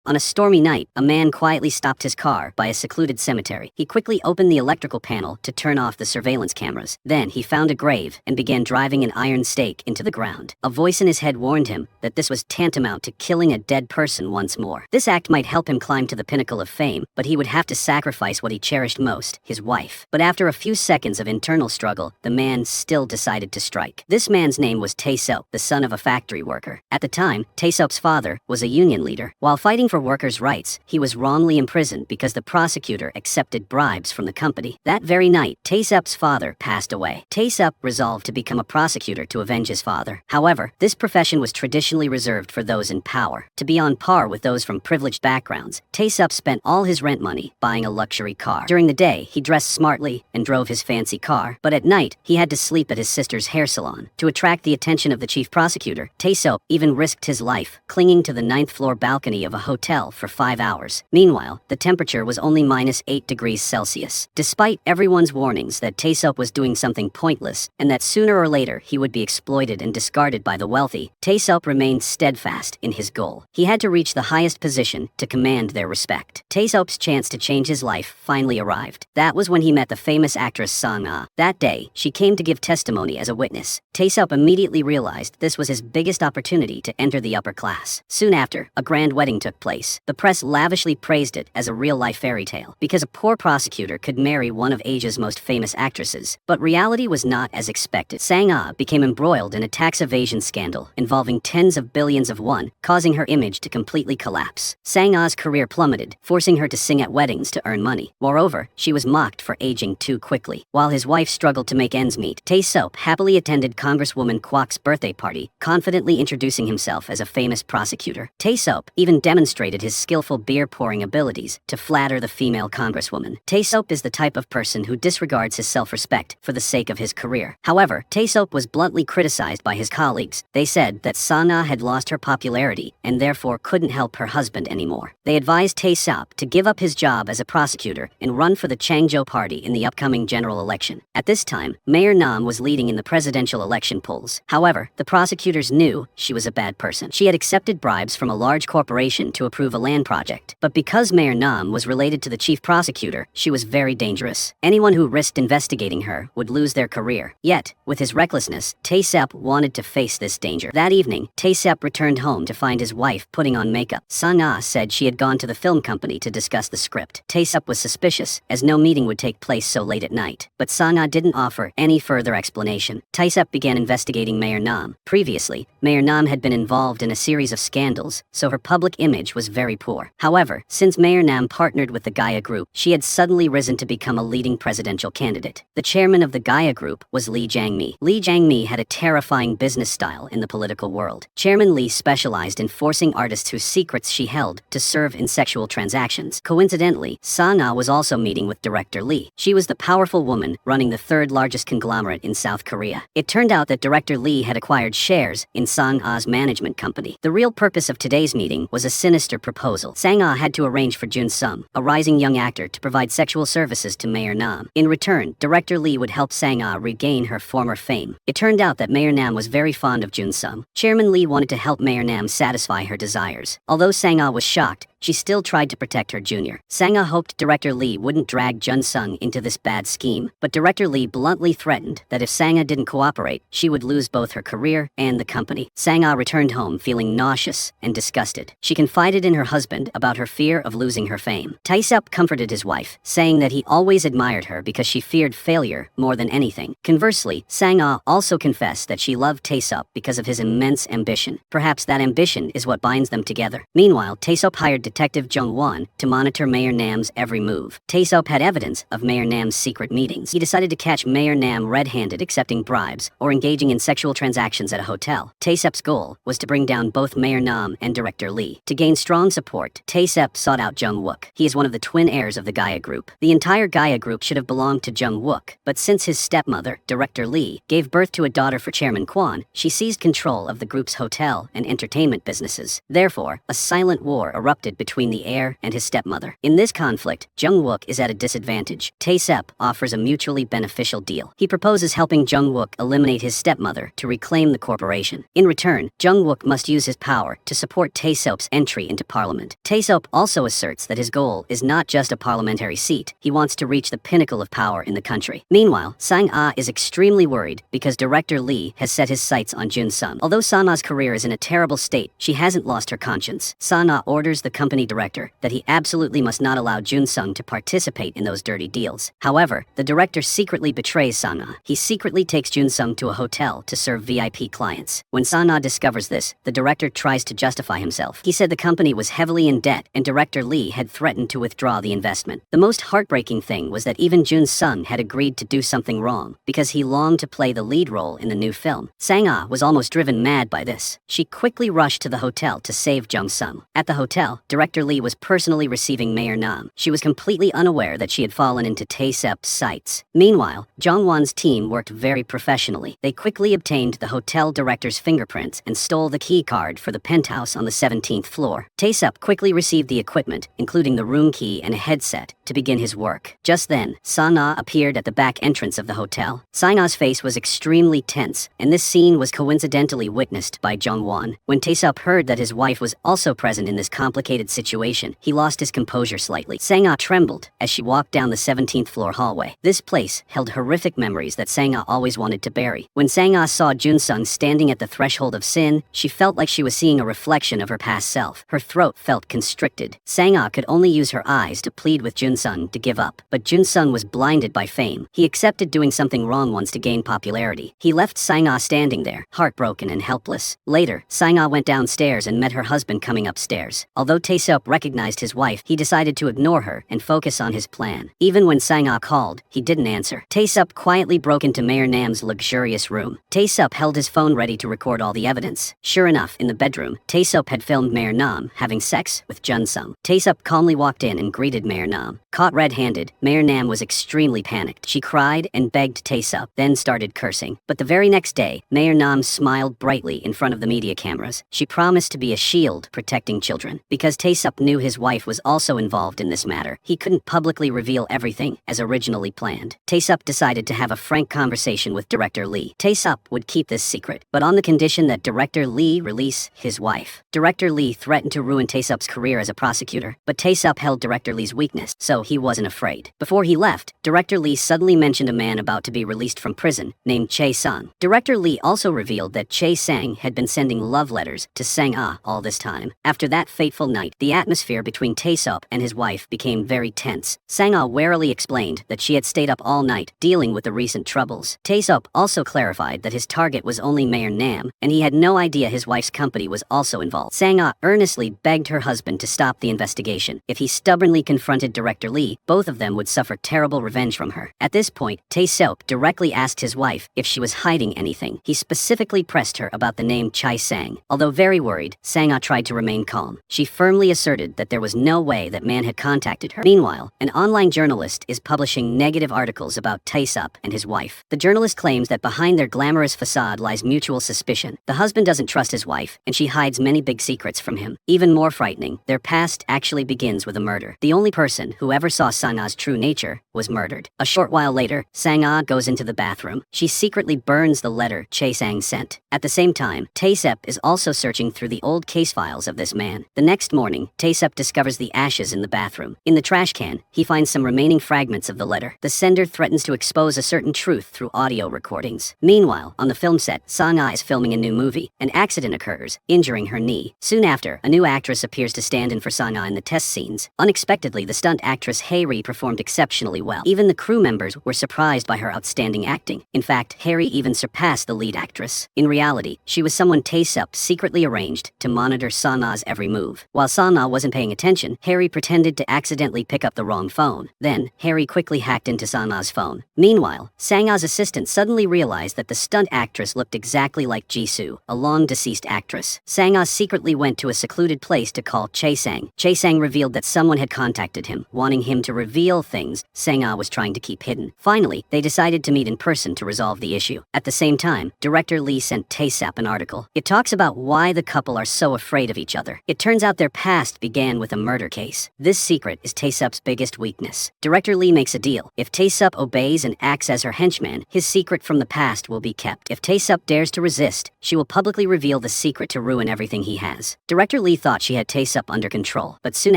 On a stormy night, a man quietly stopped his car by a secluded cemetery. He quickly opened the electrical panel to turn off the surveillance cameras. Then he found a grave and began driving an iron stake into the ground. A voice in his head warned him that this was tantamount to killing a dead person once more. This act might help him climb to the pinnacle of fame, but he would have to sacrifice what he cherished most, his wife. But after a few seconds of internal struggle, the man still decided to strike. This man's name was Tae-seop, the son of a factory worker. At the time, Tae-seop's father was a union leader. While fighting for workers' rights, he was wrongly imprisoned because the prosecutor accepted bribes from the company. That very night, Tae-seop's father passed away. Tae-seop resolved to become a prosecutor to avenge his father. However, this profession was traditionally reserved for those in power. To be on par with those from privileged backgrounds, Tae-seop spent all his rent money buying a luxury car. During the day, he dressed smartly and drove his fancy car, but at night, he had to sleep at his sister's hair salon. To attract the attention of the chief prosecutor, Tae-seop even risked his life, clinging to the 9th floor balcony of a hotel for 5 hours. Meanwhile, the temperature was only -8 degrees Celsius. Despite everyone's warnings that Tae-seop was doing something pointless and that sooner or later he would be exploited and discarded by the wealthy, Tae-seop remained steadfast in his goal. He had to reach the highest position to command their respect. Tae-seop's chance to change his life finally arrived. That was when he met the famous actress Sang-ah. That day, she came to give testimony as a witness. Tae-seop immediately realized this was his biggest opportunity to enter the upper class. Soon after, a grand wedding took place. The press lavishly praised it as a real-life fairy tale, because a poor prosecutor could marry one of Asia's most famous actresses. But reality was not as expected. Sang-ah became embroiled in a tax evasion scandal involving tens of billions of won, causing her image to completely collapse. Sang-ah's career plummeted, forcing her to sing at weddings to earn money. Moreover, she was mocked for aging too quickly. While his wife struggled to make ends meet, Tae-seop happily attended Congresswoman Kwok's birthday party, confidently introducing himself as a famous prosecutor. Tae-seop even demonstrated his skillful beer-pouring abilities to flatter the female congresswoman. Tae-seop is the type of person who disregards his self-respect for the sake of his career. However, Tae-seop was bluntly criticized by his colleagues. They said that Sang-ah had lost her popularity and therefore couldn't help her husband anymore. They advised Tae-seop to give up his job as a prosecutor and run for the Changjo party in the upcoming general election. At this time, Mayor Nam was leading in the presidential election polls. However, the prosecutors knew she was a bad person. She had accepted bribes from a large corporation to approve a land project. But because Mayor Nam was related to the chief prosecutor, she was very dangerous. Anyone who risked investigating her would lose their career. Yet, with his recklessness, Tae-seop wanted to face this danger. That evening, Tae-seop returned home to find his wife putting on makeup. Sang-ah said she had gone to the film company to discuss the script. Tae-seop was suspicious, as no meeting would take place so late at night. But Sang-ah didn't offer any further explanation. Tae-seop began investigating Mayor Nam. Previously, Mayor Nam had been involved in a series of scandals, so her public image was very poor. However, since Mayor Nam partnered with the Gaia Group, she had suddenly risen to become a leading presidential candidate. The chairman of the Gaia Group was Lee Jang-mi. Lee Jang-mi had a terrifying business style in the political world. Chairman Lee specialized in forcing artists whose secrets she held to serve in sexual transactions. Coincidentally, Sang-ah was also meeting with Director Lee. She was the powerful woman running the third largest conglomerate in South Korea. It turned out that Director Lee had acquired shares in Sang-ah's management company. The real purpose of today's meeting was a sinister proposal. Sang-ah had to arrange for Jun-sum, a rising young actor, to provide sexual services to Mayor Nam. In return, Director Lee would help Sang-ah regain her former fame. It turned out that Mayor Nam was very fond of Jun-sum. Chairman Lee wanted to help Mayor Nam satisfy her desires. Although Sang-ah was shocked, she still tried to protect her junior. Sang-ah hoped Director Lee wouldn't drag Jun-sung into this bad scheme, but Director Lee bluntly threatened that if Sang-ah didn't cooperate, she would lose both her career and the company. Sang-ah returned home feeling nauseous and disgusted. She confided in her husband about her fear of losing her fame. Tae-seop comforted his wife, saying that he always admired her because she feared failure more than anything. Conversely, Sang-ah also confessed that she loved Tae-seop because of his immense ambition. Perhaps that ambition is what binds them together. Meanwhile, Tae-seop hired Detective Jung-won to monitor Mayor Nam's every move. Tae-seop had evidence of Mayor Nam's secret meetings. He decided to catch Mayor Nam red-handed accepting bribes or engaging in sexual transactions at a hotel. Tae-seop's goal was to bring down both Mayor Nam and Director Lee. To gain strong support, Tae-seop sought out Jung-wook. He is one of the twin heirs of the Gaia Group. The entire Gaia Group should have belonged to Jung-wook, but since his stepmother, Director Lee, gave birth to a daughter for Chairman Kwon, she seized control of the group's hotel and entertainment businesses. Therefore, a silent war erupted conflict between the heir and his stepmother. In this conflict, Jung-wook is at a disadvantage. Tae-sep offers a mutually beneficial deal. He proposes helping Jung-wook eliminate his stepmother to reclaim the corporation. In return, Jung-wook must use his power to support Tae-sep's entry into parliament. Tae-sep also asserts that his goal is not just a parliamentary seat. He wants to reach the pinnacle of power in the country. Meanwhile, Sang-ah is extremely worried because director Lee has set his sights on Jun-sung. Although Sang-ah's career is in a terrible state, she hasn't lost her conscience. Sang-ah orders the company director that he absolutely must not allow Jun-sung to participate in those dirty deals. However, the director secretly betrays Sang-ah. He secretly takes Jun-sung to a hotel to serve VIP clients. When Sang-ah discovers this, the director tries to justify himself. He said the company was heavily in debt and director Lee had threatened to withdraw the investment. The most heartbreaking thing was that even Jun-sung had agreed to do something wrong because he longed to play the lead role in the new film. Sang-ah was almost driven mad by this. She quickly rushed to the hotel to save Jung-sung. At the hotel, director Lee was personally receiving Mayor Nam. She was completely unaware that she had fallen into Tae-sep's sights. Meanwhile, Jong-won's team worked very professionally. They quickly obtained the hotel director's fingerprints and stole the key card for the penthouse on the 17th floor. Tae-sep quickly received the equipment, including the room key and a headset, to begin his work. Just then, Sang-ah appeared at the back entrance of the hotel. Sang-ah's face was extremely tense, and this scene was coincidentally witnessed by Jong-won. When Tae-sep heard that his wife was also present in this complicated situation, he lost his composure slightly. Sang-ah trembled as she walked down the 17th floor hallway. This place held horrific memories that Sang-ah always wanted to bury. When Sang-ah saw Jun-sung standing at the threshold of sin, she felt like she was seeing a reflection of her past self. Her throat felt constricted. Sang-ah could only use her eyes to plead with Jun-sung to give up. But Jun-sung was blinded by fame. He accepted doing something wrong once to gain popularity. He left Sang-ah standing there, heartbroken and helpless. Later, Sang-ah went downstairs and met her husband coming upstairs. Although Tae-sep recognized his wife, he decided to ignore her and focus on his plan. Even when Sang-ah called, he didn't answer. Tae-sep quietly broke into Mayor Nam's luxurious room. Tae-sep held his phone ready to record all the evidence. Sure enough, in the bedroom, Tae-sep had filmed Mayor Nam having sex with Jun-sung. Tae-sep calmly walked in and greeted Mayor Nam. Caught red-handed, Mayor Nam was extremely panicked. She cried and begged Tae-sep, then started cursing. But the very next day, Mayor Nam smiled brightly in front of the media cameras. She promised to be a shield protecting children. Because Tae-sep knew his wife was also involved in this matter, he couldn't publicly reveal everything as originally planned. Tae-sep decided to have a frank conversation with director Lee. Tae-sep would keep this secret, but on the condition that director Lee release his wife. Director Lee threatened to ruin Tae-sep's career as a prosecutor, but Tae-sep held director Lee's weakness, so he wasn't afraid. Before he left, director Lee suddenly mentioned a man about to be released from prison, named Chae-sang. Director Lee also revealed that Chae-sang had been sending love letters to Sang-ah all this time. After that fateful night, the atmosphere between Tae-sep and his wife became very tense. Sang-ah warily explained that she had stayed up all night, dealing with the recent troubles. Tae-sep also clarified that his target was only Mayor Nam, and he had no idea his wife's company was also involved. Sang-ah earnestly begged her husband to stop the investigation. If he stubbornly confronted director Lee, both of them would suffer terrible revenge from her. At this point, Tae-sep directly asked his wife if she was hiding anything. He specifically pressed her about the name Chae-sang. Although very worried, Sang-ah tried to remain calm. She firmly asserted that there was no way that man had contacted her. Meanwhile, an online journalist is publishing negative articles about Tae-sep and his wife. The journalist claims that behind their glamorous facade lies mutual suspicion. The husband doesn't trust his wife, and she hides many big secrets from him. Even more frightening, their past actually begins with a murder. The only person who ever saw Sang-ah's true nature was murdered. A short while later, Sang-ah goes into the bathroom. She secretly burns the letter Chae-sang sent. At the same time, Tae-sep is also searching through the old case files of this man. The next morning, Tae-sep discovers the ashes in the bathroom. In the trash can, he finds some remaining fragments of the letter. The sender threatens to expose a certain truth through audio recordings. Meanwhile, on the film set, Sang-ah is filming a new movie. An accident occurs, injuring her knee. Soon after, a new actress appears to stand in for Sang-ah in the test scenes. Unexpectedly, the stunt actress Haeri performed exceptionally well. Even the crew members were surprised by her outstanding acting. In fact, Haeri even surpassed the lead actress. In reality, she was someone Tae-sep secretly arranged to monitor Sang-ah's every move. While Sang-ah wasn't paying attention, Haeri pretended to accidentally pick up the wrong phone. Then, Haeri quickly hacked into Sang-ah's phone. Meanwhile, Sang-ah's assistant suddenly realized that the stunt actress looked exactly like Jisoo, a long-deceased actress. Sang-ah secretly went to a secluded place to call Chae-sang. Chae-sang revealed that someone had contacted him, wanting him to reveal things Sang-ah Sang-ah was trying to keep hidden. Finally, they decided to meet in person to resolve the issue. At the same time, director Lee sent Tae-sap an article. It talks about why the couple are so afraid of each other. It turns out their past began with a murder case. This secret is Tae-sap's biggest weakness. Director Lee makes a deal. If Tae-sap obeys and acts as her henchman, his secret from the past will be kept. If Tae-sap dares to resist, she will publicly reveal the secret to ruin everything he has. Director Lee thought she had Tae-sap under control, but soon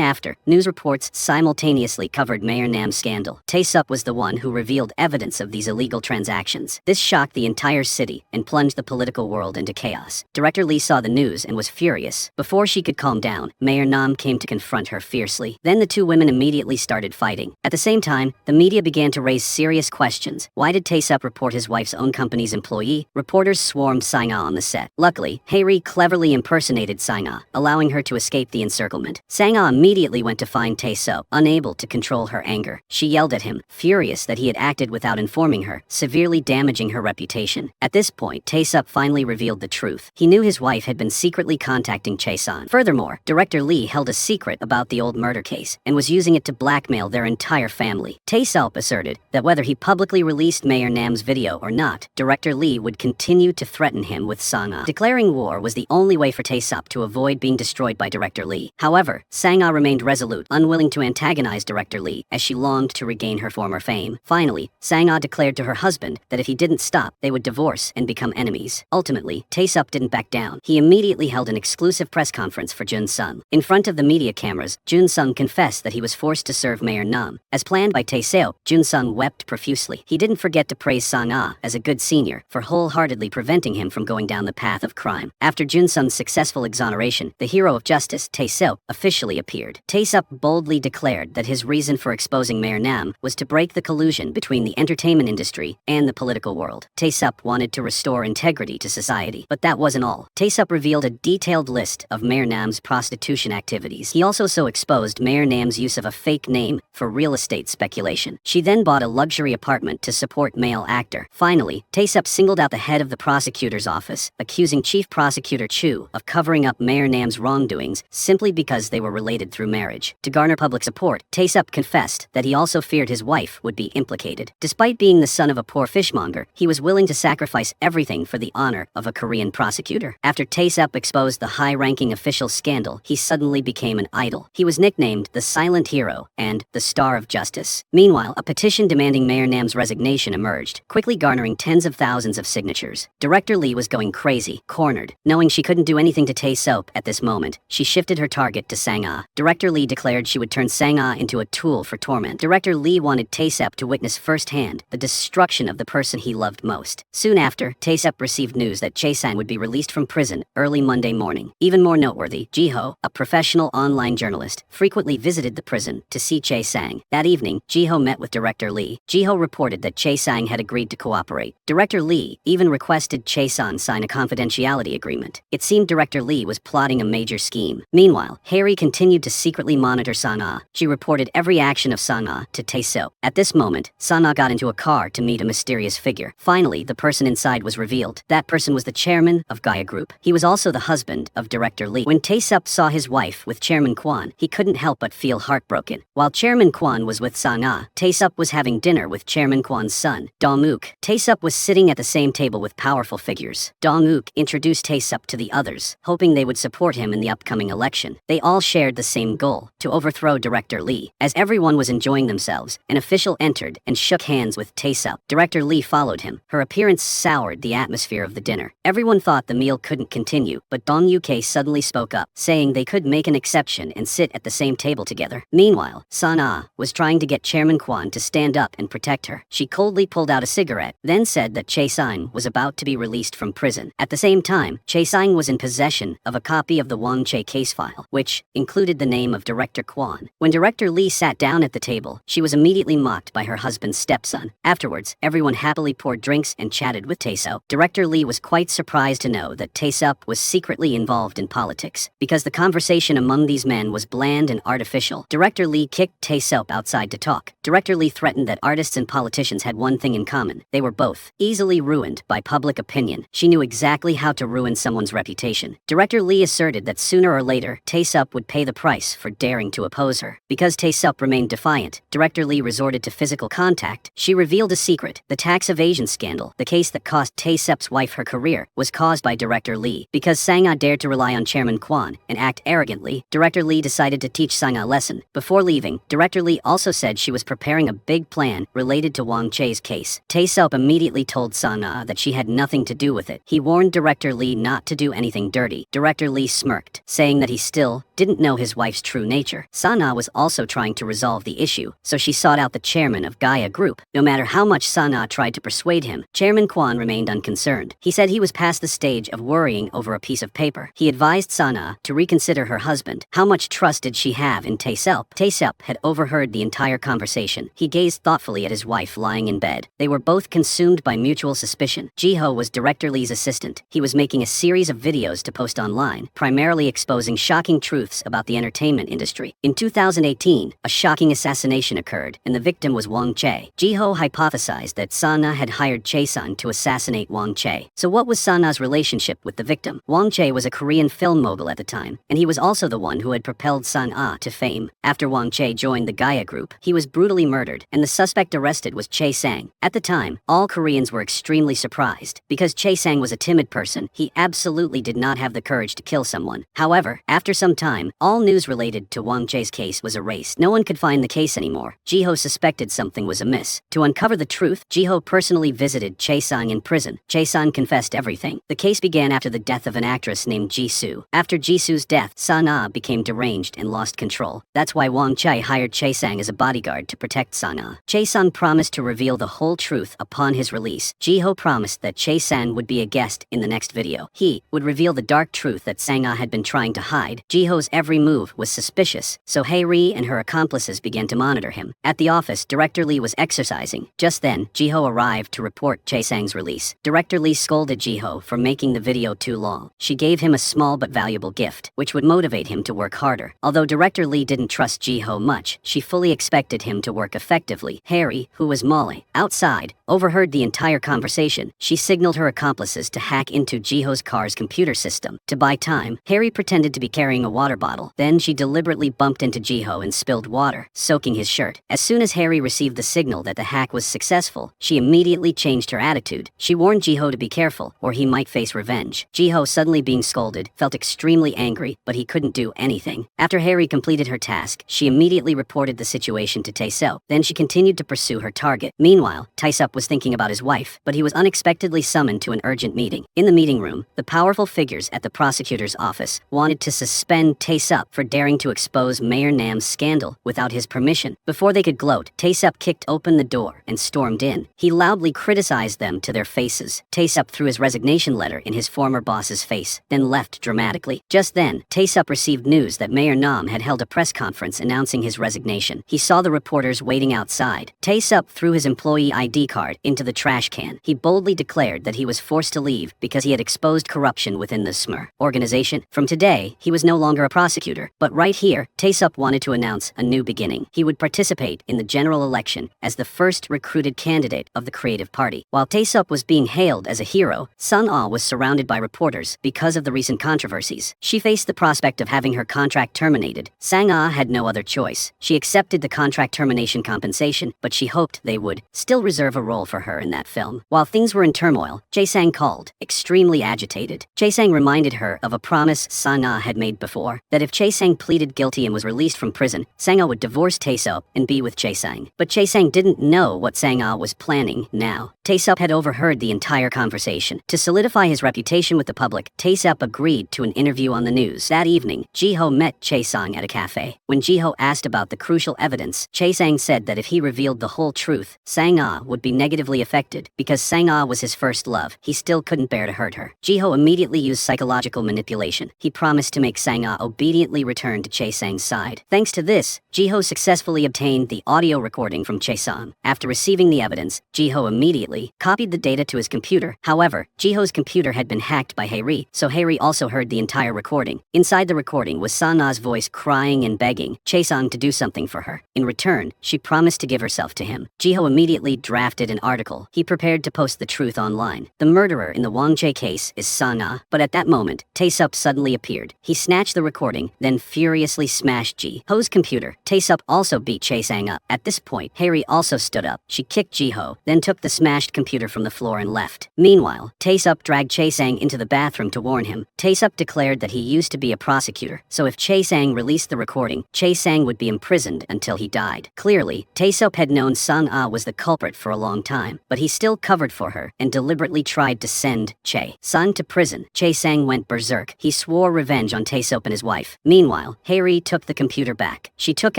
after, news reports simultaneously covered Mayor Nam's scandal. Tae-sap was the one who revealed evidence of these illegal transactions. This shocked the entire city and plunged the political world into chaos. Director Lee saw the news and was furious. Before she could calm down, Mayor Nam came to confront her fiercely. Then the two women immediately started fighting. At the same time, the media began to raise serious questions. Why did Tae-sap report his wife's own company's employee? Reporters swarmed Sang-ah on the set. Luckily, Hae-ri cleverly impersonated Sang-ah, allowing her to escape the encirclement. Sang-ah immediately went to find Tae-sap, unable to control her anger. She yelled at him, furious that he had acted without informing her, severely damaging her reputation. At this point, Tae-sap finally revealed the truth. He knew his wife had been secretly contacting Chae-san. Furthermore, director Lee held a secret about the old murder case and was using it to blackmail their entire family. Tae-sap asserted that whether he publicly released Mayor Nam's video or not, director Lee would continue to threaten him with Sang-ah. Declaring war was the only way for Tae-sap to avoid being destroyed by director Lee. However, Sang-ah remained resolute, unwilling to antagonize director Lee as she longed to regain her former fame. Finally, Sang-ah declared to her husband that if he didn't stop, they would divorce and become enemies. Ultimately, Tae-sap didn't back down. He immediately held an exclusive press conference for Jun-sung. In front of the media cameras, Jun-sung confessed that he was forced to serve Mayor Nam. As planned by Tae-seo, Jun-sung wept profusely. He didn't forget to praise Sang-ah as a good senior for wholeheartedly preventing him from going down the path of crime. After Jun-sung's successful exoneration, the hero of justice, Tae-seo, officially appeared. Tae-seo boldly declared that his reason for exposing Mayor Nam was to break the collusion between the entertainment industry and the political world. Tae-seo wanted to restore integrity to society, but that wasn't all. Tae-seo revealed a detailed list of Mayor Nam's prostitution activities. He also exposed Mayor Nam's use of a fake name for real estate speculation. She then bought a luxury apartment to support male actor. Finally, Tae-seo singled out the head of the prosecutor's office, accusing Chief Prosecutor Chu of covering up Mayor Nam's wrongdoings simply because they were related through marriage. To garner public support, Tae-seo confessed that he also feared his wife would be implicated. Despite being the son of a poor fishmonger, he was willing to sacrifice everything for the honor of a Korean prosecutor. After Tae-seo exposed the high-ranking official scandal, he suddenly became an idol. He was nicknamed the Silent Hero and the Star of Justice. Meanwhile, a petition demanding Mayor Nam's resignation emerged, quickly garnering tens of thousands of signatures. Director Lee was going crazy, cornered. Knowing she couldn't do anything to Tae-seo at this moment, she shifted her target to Sang-ah. Director Lee declared she would turn Sang-ah into a tool for torment. Director Lee wanted Tae-seo to witness firsthand the destruction of the person he loved most. Soon after, Tae-seo received news that Chae-sang would be released from prison early Monday morning. Even more noteworthy, Ji-ho, a professional online journalist, frequently visited the prison to see Chae-sang. That evening, Ji-ho met with Director Lee. Ji-ho reported that Chae-sang had agreed to cooperate. Director Lee even requested Chae-sang sign a confidentiality agreement. It seemed Director Lee was plotting a major scheme. Meanwhile, Hae-ri continued to secretly monitor Sang-ah. She reported every action of Sang-ah to Tae-seo. At this moment, Sang-ah got into a car to meet a mysterious figure. Finally, the person inside was revealed. That person was the chairman of Gaia Group. He was also the husband of Director Lee. When Tae-seo saw his wife with Chairman Kwon, he couldn't help but feel heartbroken. While Chairman Kwon was with Sang-ah, Tae-seo was having dinner with Chairman Kwon's son, Dong-wook. Tae-seo was sitting at the same table with powerful figures. Dong-wook introduced Tae-seo to the others, hoping they would support him in the upcoming election. They all shared the same goal, to overthrow Director Lee. As everyone was enjoying themselves, an official entered and shook hands with Tae-seo. Director Lee followed him. Her appearance soured the atmosphere of the dinner. Everyone thought the meal couldn't continue, but Dong-wook suddenly spoke up, saying they could make an exception and sit at the same table together. Meanwhile, Sang-ah was trying to get Chairman Kwon to stand up and protect her. She coldly pulled out a cigarette, then said that Chae-sang was about to be released from prison. At the same time, Chae-sang was in possession of a copy of the Wang Chae case file, which included the name of Director Kwon. When Director Lee sat down at the table, she was immediately mocked by her husband's stepson. Afterwards, everyone happily poured drinks and chatted with Tae-seo. Director Lee was quite surprised to know that Tae-seo was secretly involved in politics. Because the conversation among these men was bland and artificial, Director Lee kicked Tae-seo outside to talk. Director Lee threatened that artists and politicians had one thing in common. They were both easily ruined by public opinion. She knew exactly how to ruin someone's reputation. Director Lee asserted that sooner or later, Tae-seo would pay the price for daring to oppose her. Because Tae-seo remained defiant, Director Lee resorted to physical contact, she revealed a secret. The tax evasion scandal, the case that cost Tae-sep's wife her career, was caused by Director Lee. Because Sang-ah dared to rely on Chairman Kwon and act arrogantly, Director Lee decided to teach Sang-ah a lesson. Before leaving, Director Lee also said she was preparing a big plan related to Wang Che's case. Tae-sep immediately told Sang-ah that she had nothing to do with it. He warned Director Lee not to do anything dirty. Director Lee smirked, saying that he still didn't know his wife's true nature. Sang-ah was also trying to resolve the issue, so she sought out the chairman of Gaia Group. No matter how much Sang-ah tried to persuade him, Chairman Kwon remained unconcerned. He said he was past the stage of worrying over a piece of paper. He advised Sang-ah to reconsider her husband. How much trust did she have in Tae-sep? Tae-sep had overheard the entire conversation. He gazed thoughtfully at his wife lying in bed. They were both consumed by mutual suspicion. Ji-ho was Director Lee's assistant. He was making a series of videos to post online, primarily exposing shocking truths about the entertainment industry. In 2018, a shocking assassination occurred, and the victim was Wang Che. Ji-ho hypothesized that Sang-ah had hired Chae-sun to assassinate Wang Che. So what was Sang-ah's relationship with the victim? Wang Che was a Korean film mogul at the time, and he was also the one who had propelled Sang-ah to fame. After Wang Che joined the Gaia Group, he was brutally murdered, and the suspect arrested was Chae-sang. At the time, all Koreans were extremely surprised. Because Chae-sang was a timid person, he absolutely did not have the courage to kill someone. However, after some time, all news related to Wang Che's case was erased. No one could find the case anymore. Ji-ho suspected something was amiss. To uncover the truth, Ji-ho personally visited Chae-sang in prison. Chae-sang confessed everything. The case began after the death of an actress named Ji-soo. After Ji-soo's death, Sang-ah became deranged and lost control. That's why Wang Che hired Chae-sang as a bodyguard to protect Sang-ah. Chae-sang promised to reveal the whole truth upon his release. Ji-ho promised that Chae-sang would be a guest in the next video. He would reveal the dark truth that Sang-ah had been trying to hide. Ji-ho's every move was suspicious, so Hae-ri and her accomplices began to monitor him. At the office, Director Lee was exercising. Just then, Ji-ho arrived to report Chae-sang's release. Director Lee scolded Ji-ho for making the video too long. She gave him a small but valuable gift, which would motivate him to work harder. Although Director Lee didn't trust Ji-ho much, she fully expected him to work effectively. Hae-ri, who was Molly, outside, overheard the entire conversation. She signaled her accomplices to hack into Ji-ho's car's computer system. To buy time, Hae-ri pretended to be carrying a water bottle. Then she deliberately bumped into Ji-ho and spilled water, soaking his shirt. As soon as Hae-ri received the signal that the hack was successful, she immediately changed her attitude. She warned Ji-ho to be careful, or he might face revenge. Ji-ho, suddenly being scolded, felt extremely angry, but he couldn't do anything. After Hae-ri completed her task, she immediately reported the situation to Tae-sep. Then she continued to pursue her target. Meanwhile, Tae-sep was thinking about his wife, but he was unexpectedly summoned to an urgent meeting. In the meeting room, the powerful figures at the prosecutor's office wanted to suspend Tae-sep for daring to expose Mayor Nam's scandal without his permission. Before they could gloat, Tae-sep kicked open the door and stormed in. He loudly criticized them to their faces. Tae-sep threw his resignation letter in his former boss's face, then left dramatically. Just then, Tae-sep received news that Mayor Nam had held a press conference announcing his resignation. He saw the reporters waiting outside. Tae-sep threw his employee ID card into the trash can. He boldly declared that he was forced to leave because he had exposed corruption within the SMER organization. From today, he was no longer a prosecutor. But right here, Tae-sep wanted to announce a new beginning. He would participate in the general election as the first recruited candidate of the Creative Party. While Tae-sep was being hailed as a hero, Sang-ah was surrounded by reporters because of the recent controversies. She faced the prospect of having her contract terminated. Sang-ah had no other choice. She accepted the contract termination compensation, but she hoped they would still reserve a role for her in that film. While things were in turmoil, Chae-sang called, extremely agitated. Chae-sang reminded her of a promise Sang-ah had made before, that if Chae-sang pleaded guilty and was released from prison, Sang-ah would divorce Tae-sep and be with Chae-sang. But Chae-sang didn't know what Sang-ah was planning now. Tae-sep had overheard the entire conversation. To solidify his reputation with the public, Tae-sep agreed to an interview on the news. That evening, Ji-ho met Chae-sang at a cafe. When Ji-ho asked about the crucial evidence, Chae-sang said that if he revealed the whole truth, Sang-ah would be negatively affected. Because Sang-ah was his first love, he still couldn't bear to hurt her. Ji-ho immediately used psychological manipulation. He promised to make Sang-ah obediently return to Chae-sang's side. Thanks to this, Ji-ho successfully obtained the audio recording from Chae-sang. After receiving the evidence, Ji-ho immediately copied the data to his computer. However, Ji-ho's computer had been hacked by Hae-ri, so Hae-ri also heard the entire recording. Inside the recording was Sang-ah's voice crying and begging Chae-sang to do something for her. In return, she promised to give herself to him. Ji-ho immediately drafted an article. He prepared to post the truth online. The murderer in the Wang Che case is Sang-ah, but at that moment, Tae-sep suddenly appeared. He snatched the recording, then furiously smashed Ji-ho's computer. Tae-sep also beat Chae-sang up. up. At this point, Harry also stood up. She kicked Jiho, then took the smashed computer from the floor and left. Meanwhile, Tae-sup dragged Chae-sang into the bathroom to warn him. Tae-sup declared that he used to be a prosecutor, so if Chae-sang released the recording, Chae-sang would be imprisoned until he died. Clearly, Tae-sup had known Sang-ah was the culprit for a long time, but he still covered for her and deliberately tried to send Chae-sang to prison. Chae-sang went berserk. He swore revenge on Tae-sup and his wife. Meanwhile, Harry took the computer back. She took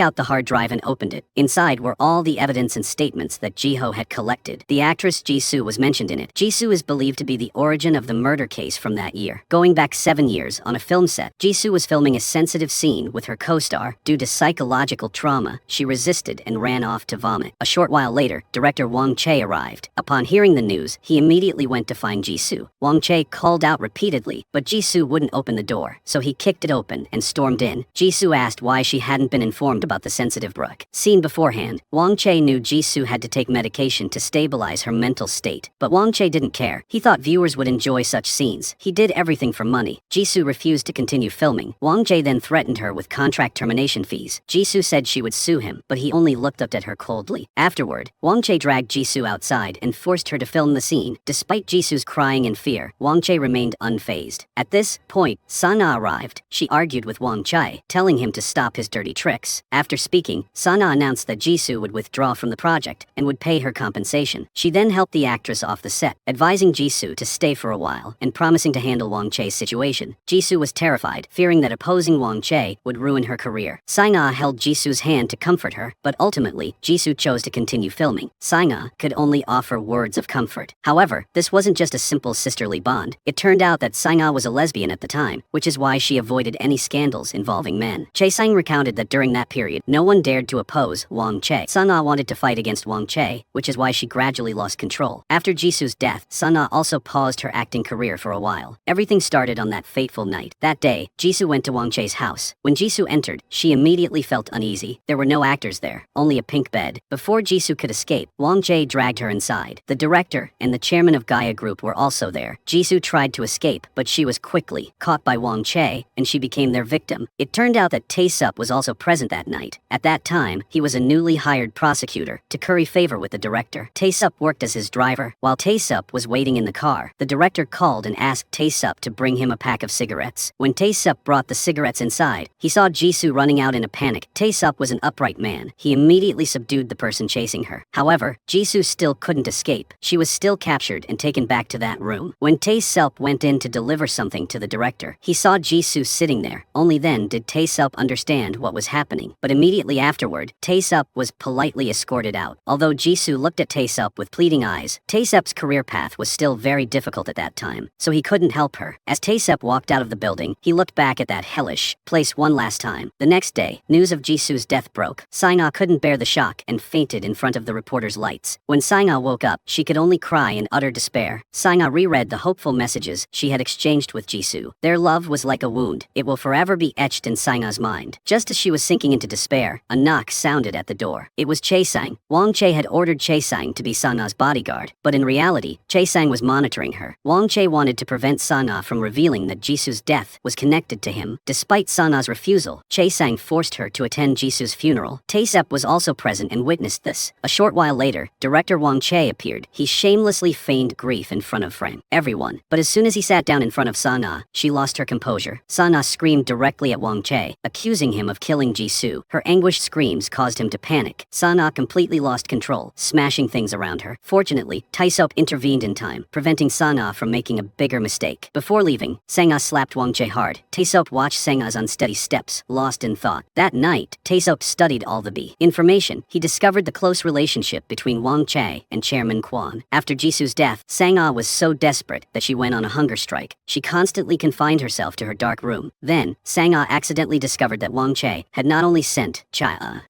out the hard drive and opened it. Inside were all the evidence and statements that Jiho had collected. The actress Jisoo was mentioned in it. Jisoo is believed to be the origin of the murder case from that year. Going back 7 years, on a film set, Jisoo was filming a sensitive scene with her co-star. Due to psychological trauma, she resisted and ran off to vomit. A short while later, director Wong Chae arrived. Upon hearing the news, he immediately went to find Jisoo. Wong Chae called out repeatedly, but Jisoo wouldn't open the door, so he kicked it open and stormed in. Jisoo asked why she hadn't been informed about the sensitive book. Seen beforehand, Wong Chae knew Jisoo had to take medication to stabilize her mental state, but Wong Chae didn't care. He thought viewers would enjoy such scenes. He did everything for money. Jisoo refused to continue filming. Wong Chae then threatened her with contract termination fees. Jisoo said she would sue him, but he only looked up at her coldly. Afterward, Wong Chae dragged Jisoo outside and forced her to film the scene. Despite Jisoo's crying in fear, Wong Chae remained unfazed. At this point, Sana arrived. She argued with Wong Chae, telling him to stop his dirty tricks. After speaking, Sana announced that Jisoo would withdraw from the project and would pay her compensation. She then helped the actress off the set, advising Jisoo to stay for a while and promising to handle Wong Chae's situation. Jisoo was terrified, fearing that opposing Wong Chae would ruin her career. Sang-ah held Jisoo's hand to comfort her, but ultimately, Jisoo chose to continue filming. Sang-ah could only offer words of comfort. However, this wasn't just a simple sisterly bond. It turned out that Sang-ah was a lesbian at the time, which is why she avoided any scandals involving men. Chae-sang recounted that during that period, no one dared to oppose Wong Chae. Sang-ah wanted to fight against Wong Chae, which is why she gradually lost control. After Jisoo's death, Sang-ah also paused her acting career for a while. Everything started on that fateful night. That day, Jisoo went to Wong Chae's house. When Jisoo entered, she immediately felt uneasy. There were no actors there, only a pink bed. Before Jisoo could escape, Wong Chae dragged her inside. The director and the chairman of Gaia Group were also there. Jisoo tried to escape, but she was quickly caught by Wong Chae, and she became their victim. It turned out that Tae-sup was also present that night. At that time, he was a newly hired prosecutor to curry favor with the director. Tae-sup worked as his driver. While Tae-sup was waiting in the car, the director called and asked Tae-sup to bring him a pack of cigarettes. When Tae-sup brought the cigarettes inside, he saw Jisoo running out in a panic. Tae-sup was an upright man. He immediately subdued the person chasing her. However, Jisoo still couldn't escape. She was still captured and taken back to that room. When Tae-sup went in to deliver something to the director, he saw Jisoo sitting there. Only then did Tae-sup understand what was happening. But immediately afterward, Tae-sup was politely escorted out. Although Jisoo looked at Tae-sup with pleading eyes, Tae-sup's career path was still very difficult at that time, so he couldn't help her. As Tae-sup walked out of the building, he looked back at that hellish place one last time. The next day, news of Jisoo's death broke. Sang-ah couldn't bear the shock and fainted in front of the reporter's lights. When Sang-ah woke up, she could only cry in utter despair. Sang-ah reread the hopeful messages she had exchanged with Jisoo. Their love was like a wound. It will forever be etched in Sang-ah's mind. Just as she was sinking into despair, a knock sounded at the door. It was Chae-sang. Wong Chae had ordered Chae-sang to be Sang-ah's bodyguard, but in reality, Chae-sang was monitoring her. Wong Chae wanted to prevent Sang-ah from revealing that Jisoo's death was connected to him. Despite Sang-ah's refusal, Chae-sang forced her to attend Jisoo's funeral. Tae-sup was also present and witnessed this. A short while later, director Wong Chae appeared. He shamelessly feigned grief in front of everyone. But as soon as he sat down in front of Sang-ah, she lost her composure. Sang-ah screamed directly at Wong Chae, accusing him of killing Jisoo. Her anguished screams caused him to panic. Sang-ah completely lost control, smashing things around her. Fortunately, Tae-sup intervened in time, preventing Sang-ah from making a bigger mistake. Before leaving, Sang-ah slapped Wong Chae hard. Tae-sup watched Sang-ah's unsteady steps, lost in thought. That night, Tae-sup studied all the information. He discovered the close relationship between Wong Chae and Chairman Kwon. After Jisoo's death, Sang-ah was so desperate that she went on a hunger strike. She constantly confined herself to her dark room. Then, Sang-ah accidentally discovered that Wong Chae had not only sent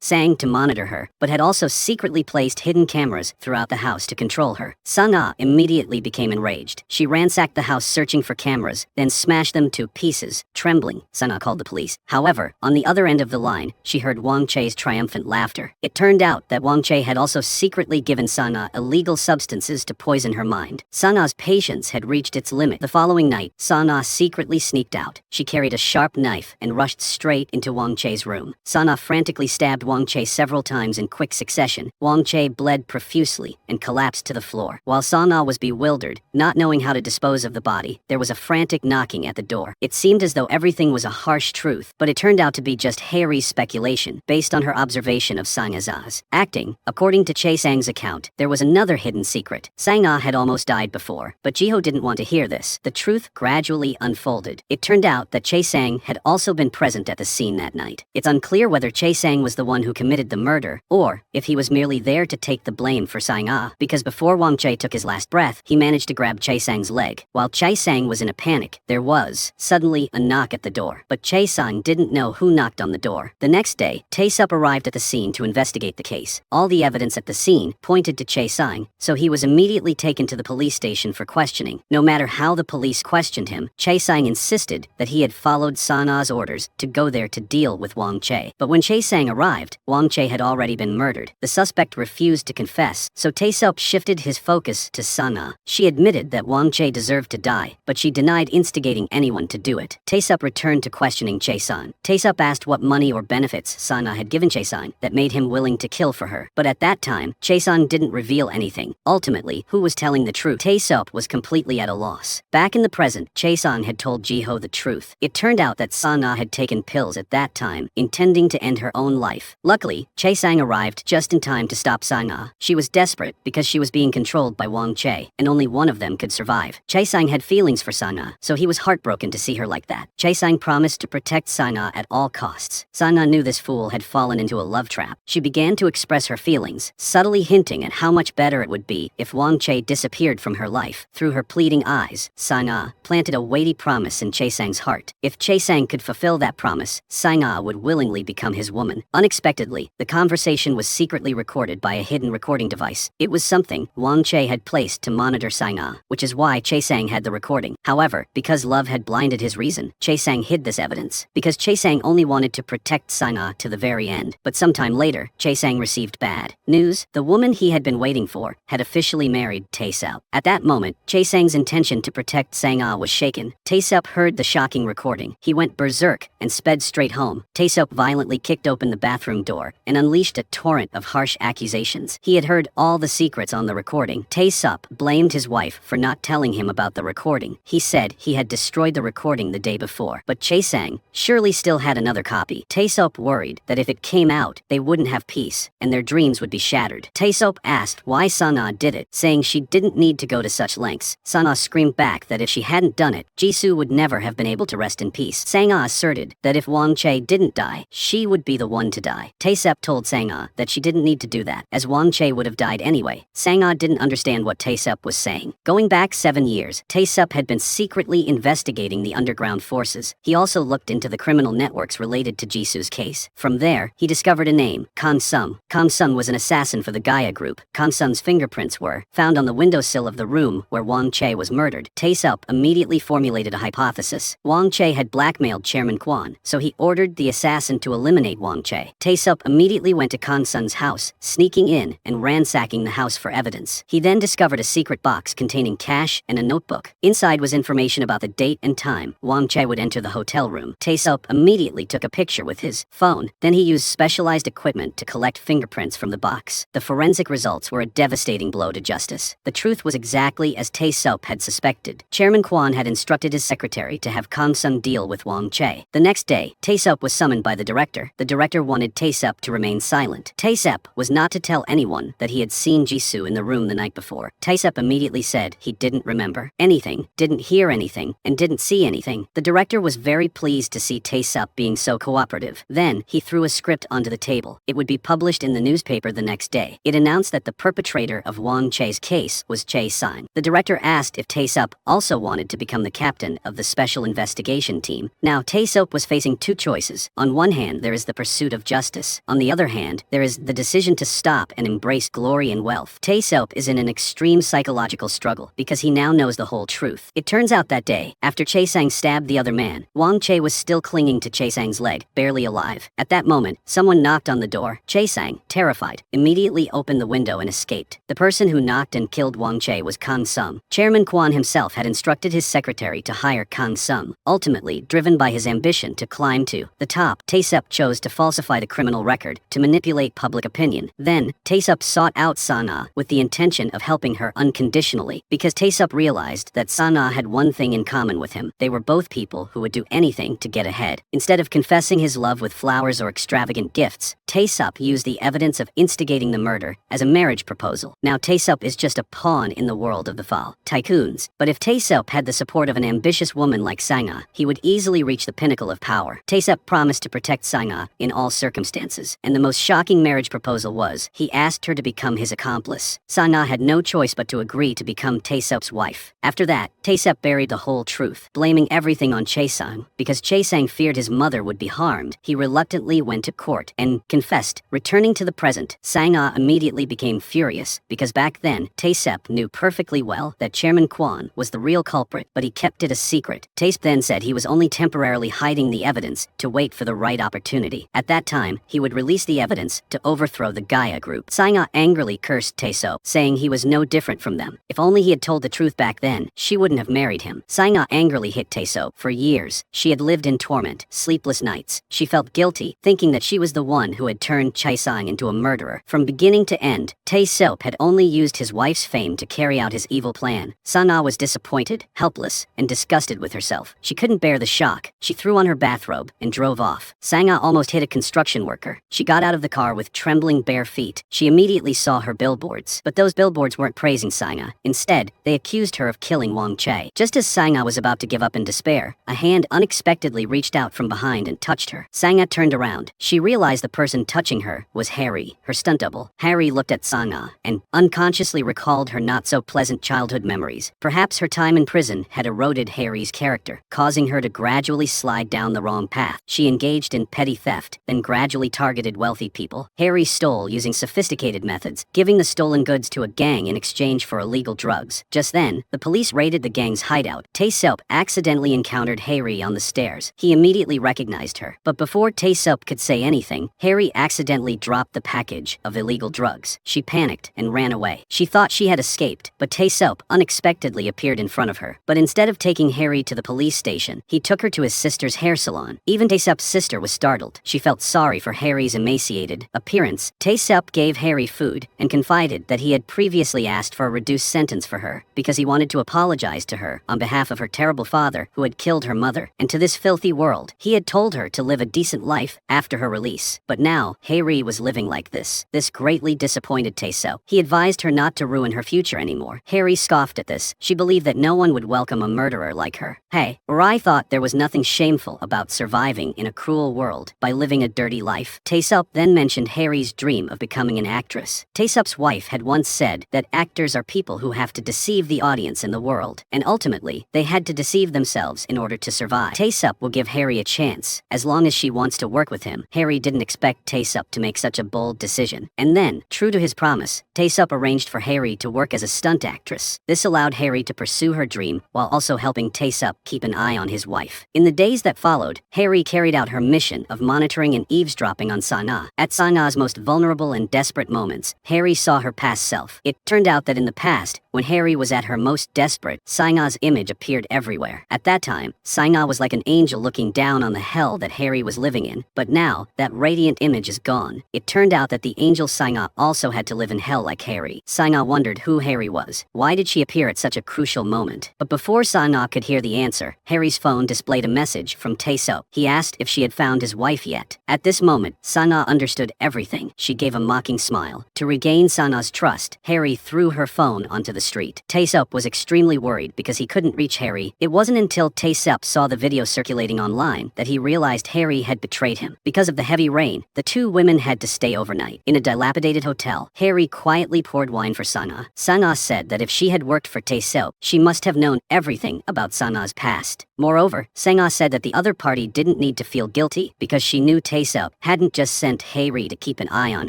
Sang to monitor her, but had also secretly placed hidden cameras throughout the house to control her. Sang-ah immediately became enraged. She ransacked the house searching for cameras, then smashed them to pieces. Trembling, Sang-ah called the police. However, on the other end of the line, she heard Wong Chae's triumphant laughter. It turned out that Wong Chae had also secretly given Sang-ah illegal substances to poison her mind. Sang-ah's patience had reached its limit. The following night, Sang-ah secretly sneaked out. She carried a sharp knife and rushed straight into Wong Chae's room. Sang-ah frantically stabbed Wong Chae several several times in quick succession, Wang Che bled profusely and collapsed to the floor. While Sana was bewildered, not knowing how to dispose of the body, there was a frantic knocking at the door. It seemed as though everything was a harsh truth, but it turned out to be just Harry's speculation, based on her observation of Sang A's acting. According to Che Sang's account, there was another hidden secret. Sang Ah had almost died before, but Jiho didn't want to hear this. The truth gradually unfolded. It turned out that Che Sang had also been present at the scene that night. It's unclear whether Che Sang was the one who committed the murder, or if he was merely there to take the blame for Sang Ah, because before Wang Che took his last breath, he managed to grab Che Sang's leg. While Che Sang was in a panic, there was, suddenly, a knock at the door. But Che Sang didn't know who knocked on the door. The next day, Tae-sup arrived at the scene to investigate the case. All the evidence at the scene pointed to Che Sang, so he was immediately taken to the police station for questioning. No matter how the police questioned him, Che Sang insisted that he had followed Sana's orders to go there to deal with Wang Che. But when Che Sang arrived, Wang Che had already been murdered. The suspect refused to confess, so Tae-sup shifted his focus to Sana. She admitted that Wang Che deserved to die, but she denied instigating anyone to do it. Tae-sup returned to questioning Che Sang. Tae-sup asked what money or benefits Sana had given Che Sang that made him willing to kill for her. But at that time, Che Sang didn't reveal anything. Ultimately, who was telling the truth? Tae-sup was completely at a loss. Back in the present, Che Sang had told Jiho the truth. It turned out that Sana had taken pills at that time, intending to end her own life. Luckily, Che Sang arrived just in time to stop Sana. She was desperate because she was being controlled by Wang Che, and only one of them could survive. Che Sang had feelings for Sana, so he was heartbroken to see her like that. Che Sang promised to protect Sana at all costs. Sana knew this fool had fallen into a love trap. She began to express her feelings, subtly hinting at how much better it would be if Wang Che disappeared from her life. Through her pleading eyes, Sana planted a weighty promise in Che Sang's heart. If Che Sang could fulfill that promise, Sana would willingly become his woman. Unexpectedly, the conversation was secretly recorded by a hidden recording device. It was something Wang Che had placed to monitor Sana, which is why Che Sang had the recording. However, because love had blinded his reason, Che Sang hid this evidence, because Che Sang only wanted to protect Sana to the very end. But sometime later, Che Sang received bad news. The woman he had been waiting for had officially married Tae-sup. At that moment, Che Sang's intention to protect Sang-ah was shaken. Tae-sup heard the shocking recording. He went berserk and sped straight home. Tae-sup violently kicked open the bathroom door and unleashed a torrent of harsh accusations. He had heard all the secrets on the recording. Tae-sup blamed his wife for not telling him about the recording. He said he had destroyed the recording the day before. But Che Sang surely still had another copy. Tae-sup worried that if it came out, they wouldn't have peace, and their dreams would be shattered. Tae-sup asked why Sang-ah did it, saying she didn't need to go to such lengths. Sang-ah screamed back that if she hadn't done it, Jisoo would never have been able to rest in peace. Sang-ah asserted that if Wang Che didn't die, she would be the one to die. Tae-sup told Sang-ah that she didn't need to do that, as Wang Che would have died anyway. Sang-ah didn't understand what Tae-sup was saying. Going back 7 years, Tae-sup had been secretly investigating the underground forces. He also looked into the criminal networks related to Jisoo's case. From there, he discovered a name, Kan-sung. Kan-sung was an assassin for the Gaia group. Kan-sung's fingerprints were found on the windowsill of the room where Wang Che was murdered. Tae-sup immediately formulated a hypothesis. Wang Che had blackmailed Chairman Kwon, so he ordered the assassin to eliminate Wang Che. Tae-sup immediately went to Kan-sung's house, sneaking in and ransacking the house for evidence. He then discovered a secret box containing cash and a notebook. Inside was information about the date and time Wang Che would enter the hotel room. Tae-sup immediately took a picture with his phone. Then he used specialized equipment to collect fingerprints from the box. The forensic results were a devastating blow to justice. The truth was exactly as Tae-sup had suspected. Chairman Kwon had instructed his secretary to have Kan-sung deal with Wang Che. The next day, Tae-sup was summoned by the director. The director wanted Tae-sup to remain silent. Tae-sup was not to tell anyone that he had seen Jisoo in the room the night before. Tae-sup immediately said he didn't remember anything, didn't hear anything, and didn't see anything. The director was very pleased to see Tae-sup being so cooperative. Then, he threw a script onto the table. It would be published in the newspaper the next day. It announced that the perpetrator of Wang Che's case was Che Sang. The director asked if Tae-sup also wanted to become the captain of the special investigation team. Now, Tae-sup was facing two choices. On one hand, there is the pursuit of justice. On the other hand, there is the decision to stop and embrace glory and wealth. Tae-sup is in an extreme psychological struggle because he now knows the whole truth. It turns out that day, after Che Sang stabbed the other man, Wang Che was still clinging to Che Sang's leg, barely alive. At that moment, someone knocked on the door. Che Sang, terrified, immediately opened the window and escaped. The person who knocked and killed Wang Che was Kan-sung. Chairman Kwon himself had instructed his secretary to hire Kan-sung. Ultimately, driven by his ambition to climb to the top, Tae-sup chose to falsify the criminal record dared to manipulate public opinion. Then, Tae-sup sought out Sana with the intention of helping her unconditionally, because Tae-sup realized that Sana had one thing in common with him. They were both people who would do anything to get ahead. Instead of confessing his love with flowers or extravagant gifts, Tae-sup used the evidence of instigating the murder as a marriage proposal. Now Tae-sup is just a pawn in the world of the Fall tycoons, but if Tae-sup had the support of an ambitious woman like Sang-ah, he would easily reach the pinnacle of power. Tae-sup promised to protect Sang-ah in all circumstances, and the most shocking marriage proposal was, he asked her to become his accomplice. Sang-ah had no choice but to agree to become Tae-sup's wife. After that, Tae-sup buried the whole truth, blaming everything on Chae-sang. Because Chae-sang feared his mother would be harmed, he reluctantly went to court and confessed. Returning to the present, Sang-ah immediately became furious, because back then, Tae-sup knew perfectly well that Chairman Kwon was the real culprit, but he kept it a secret. Tae-sup then said he was only temporarily hiding the evidence to wait for the right opportunity. At that time, he would release the evidence to overthrow the Gaia group. Sang-ah angrily cursed Tae-sup, saying he was no different from them. If only he had told the truth back then, she wouldn't have married him. Sang-ah angrily hit Tae-sup. For years, she had lived in torment, sleepless nights. She felt guilty, thinking that she was the one who had turned Chae-sang into a murderer. From beginning to end, Tae-sup had only used his wife's fame to carry out his evil plan. Sang-ah was disappointed, helpless, and disgusted with herself. She couldn't bear the shock. She threw on her bathrobe and drove off. Sang-ah almost hit a construction worker. She got out of the car with trembling bare feet. She immediately saw her billboards, but those billboards weren't praising Sang-ah. Instead, they accused her of killing Wang Chae. Just as Sang-ah was about to give up in despair, a hand unexpectedly reached out from behind and touched her. Sang-ah turned around. She realized the person touching her was Harry, her stunt double. Harry looked at Sang-ah and unconsciously recalled her not-so-pleasant childhood memories. Perhaps her time in prison had eroded Harry's character, causing her to gradually slide down the wrong path. She engaged in petty theft, then gradually targeted wealthy people. Harry stole using sophisticated methods, giving the stolen goods to a gang in exchange for illegal drugs. Just then, the police raided the gang's hideout. Tae-sup accidentally encountered Harry on the stairs. He immediately recognized her, but before Tae-sup could say anything, Harry accidentally dropped the package of illegal drugs. She panicked and ran away. She thought she had escaped, but Tae-sup unexpectedly appeared in front of her. But instead of taking Harry to the police station, he took her to his sister's hair salon. Even Tae-sup's sister was startled. She felt sorry for Harry's emaciated appearance. Tae-sup gave Harry food and confided that he had previously asked for a reduced sentence for her because he wanted to apologize to her on behalf of her terrible father who had killed her mother. And to this filthy world, he had told her to live a decent life after her release. But now, Harry was living like this. This greatly disappointed Tae-sup. He advised her not to ruin her future anymore. Harry scoffed at this. She believed that no one would welcome a murderer like her. Hey, or I thought there was nothing shameful about surviving in a cruel world by living a dirty life. Tae-sup then mentioned Harry's dream of becoming an actress. Tae-sup's wife had once said that actors are people who have to deceive the audience in the world, and ultimately, they had to deceive themselves in order to survive. Tae-sup will give Harry a chance, as long as she wants to work with him. Harry didn't expect Tae-sup to make such a bold decision. And then, true to his promise, Tae-sup arranged for Harry to work as a stunt actress. This allowed Harry to pursue her dream while also helping Tae-sup keep an eye on his wife. In the days that followed, Harry carried out her mission of monitoring and eavesdropping on Sang-ah. At Sang-ah's most vulnerable and desperate moments, Harry saw her past self. It turned out that in the past, when Harry was at her most desperate, Sang-ah's image appeared everywhere. At that time, Sang-ah was like an angel looking down on the hell that Harry was living in. But now, that radiant image is gone. It turned out that the angel Sang-ah also had to live in hell like Harry. Sang-ah wondered who Harry was. Why did she appear at such a crucial moment? But before Sang-ah could hear the answer, Harry's phone displayed a message from Tae-sup. He asked if she had found his wife yet. At this moment, Sang-ah understood everything. She gave a mocking smile. To regain Sang-ah's trust, Harry threw her phone onto the street. Tae-sup was extremely worried because he couldn't reach Harry. It wasn't until Tae-sup saw the video circulating online that he realized Harry had betrayed him. Because of the heavy rain, the two women had to stay overnight. In a dilapidated hotel, Harry quietly poured wine for Sang-ah. Sang-ah said that if she had worked for Tae-sup, she must have known everything about Sang-ah's past. Moreover, Sang-ah said that the other party didn't need to feel guilty because she knew Tae-sup hadn't just sent Harry to keep an eye on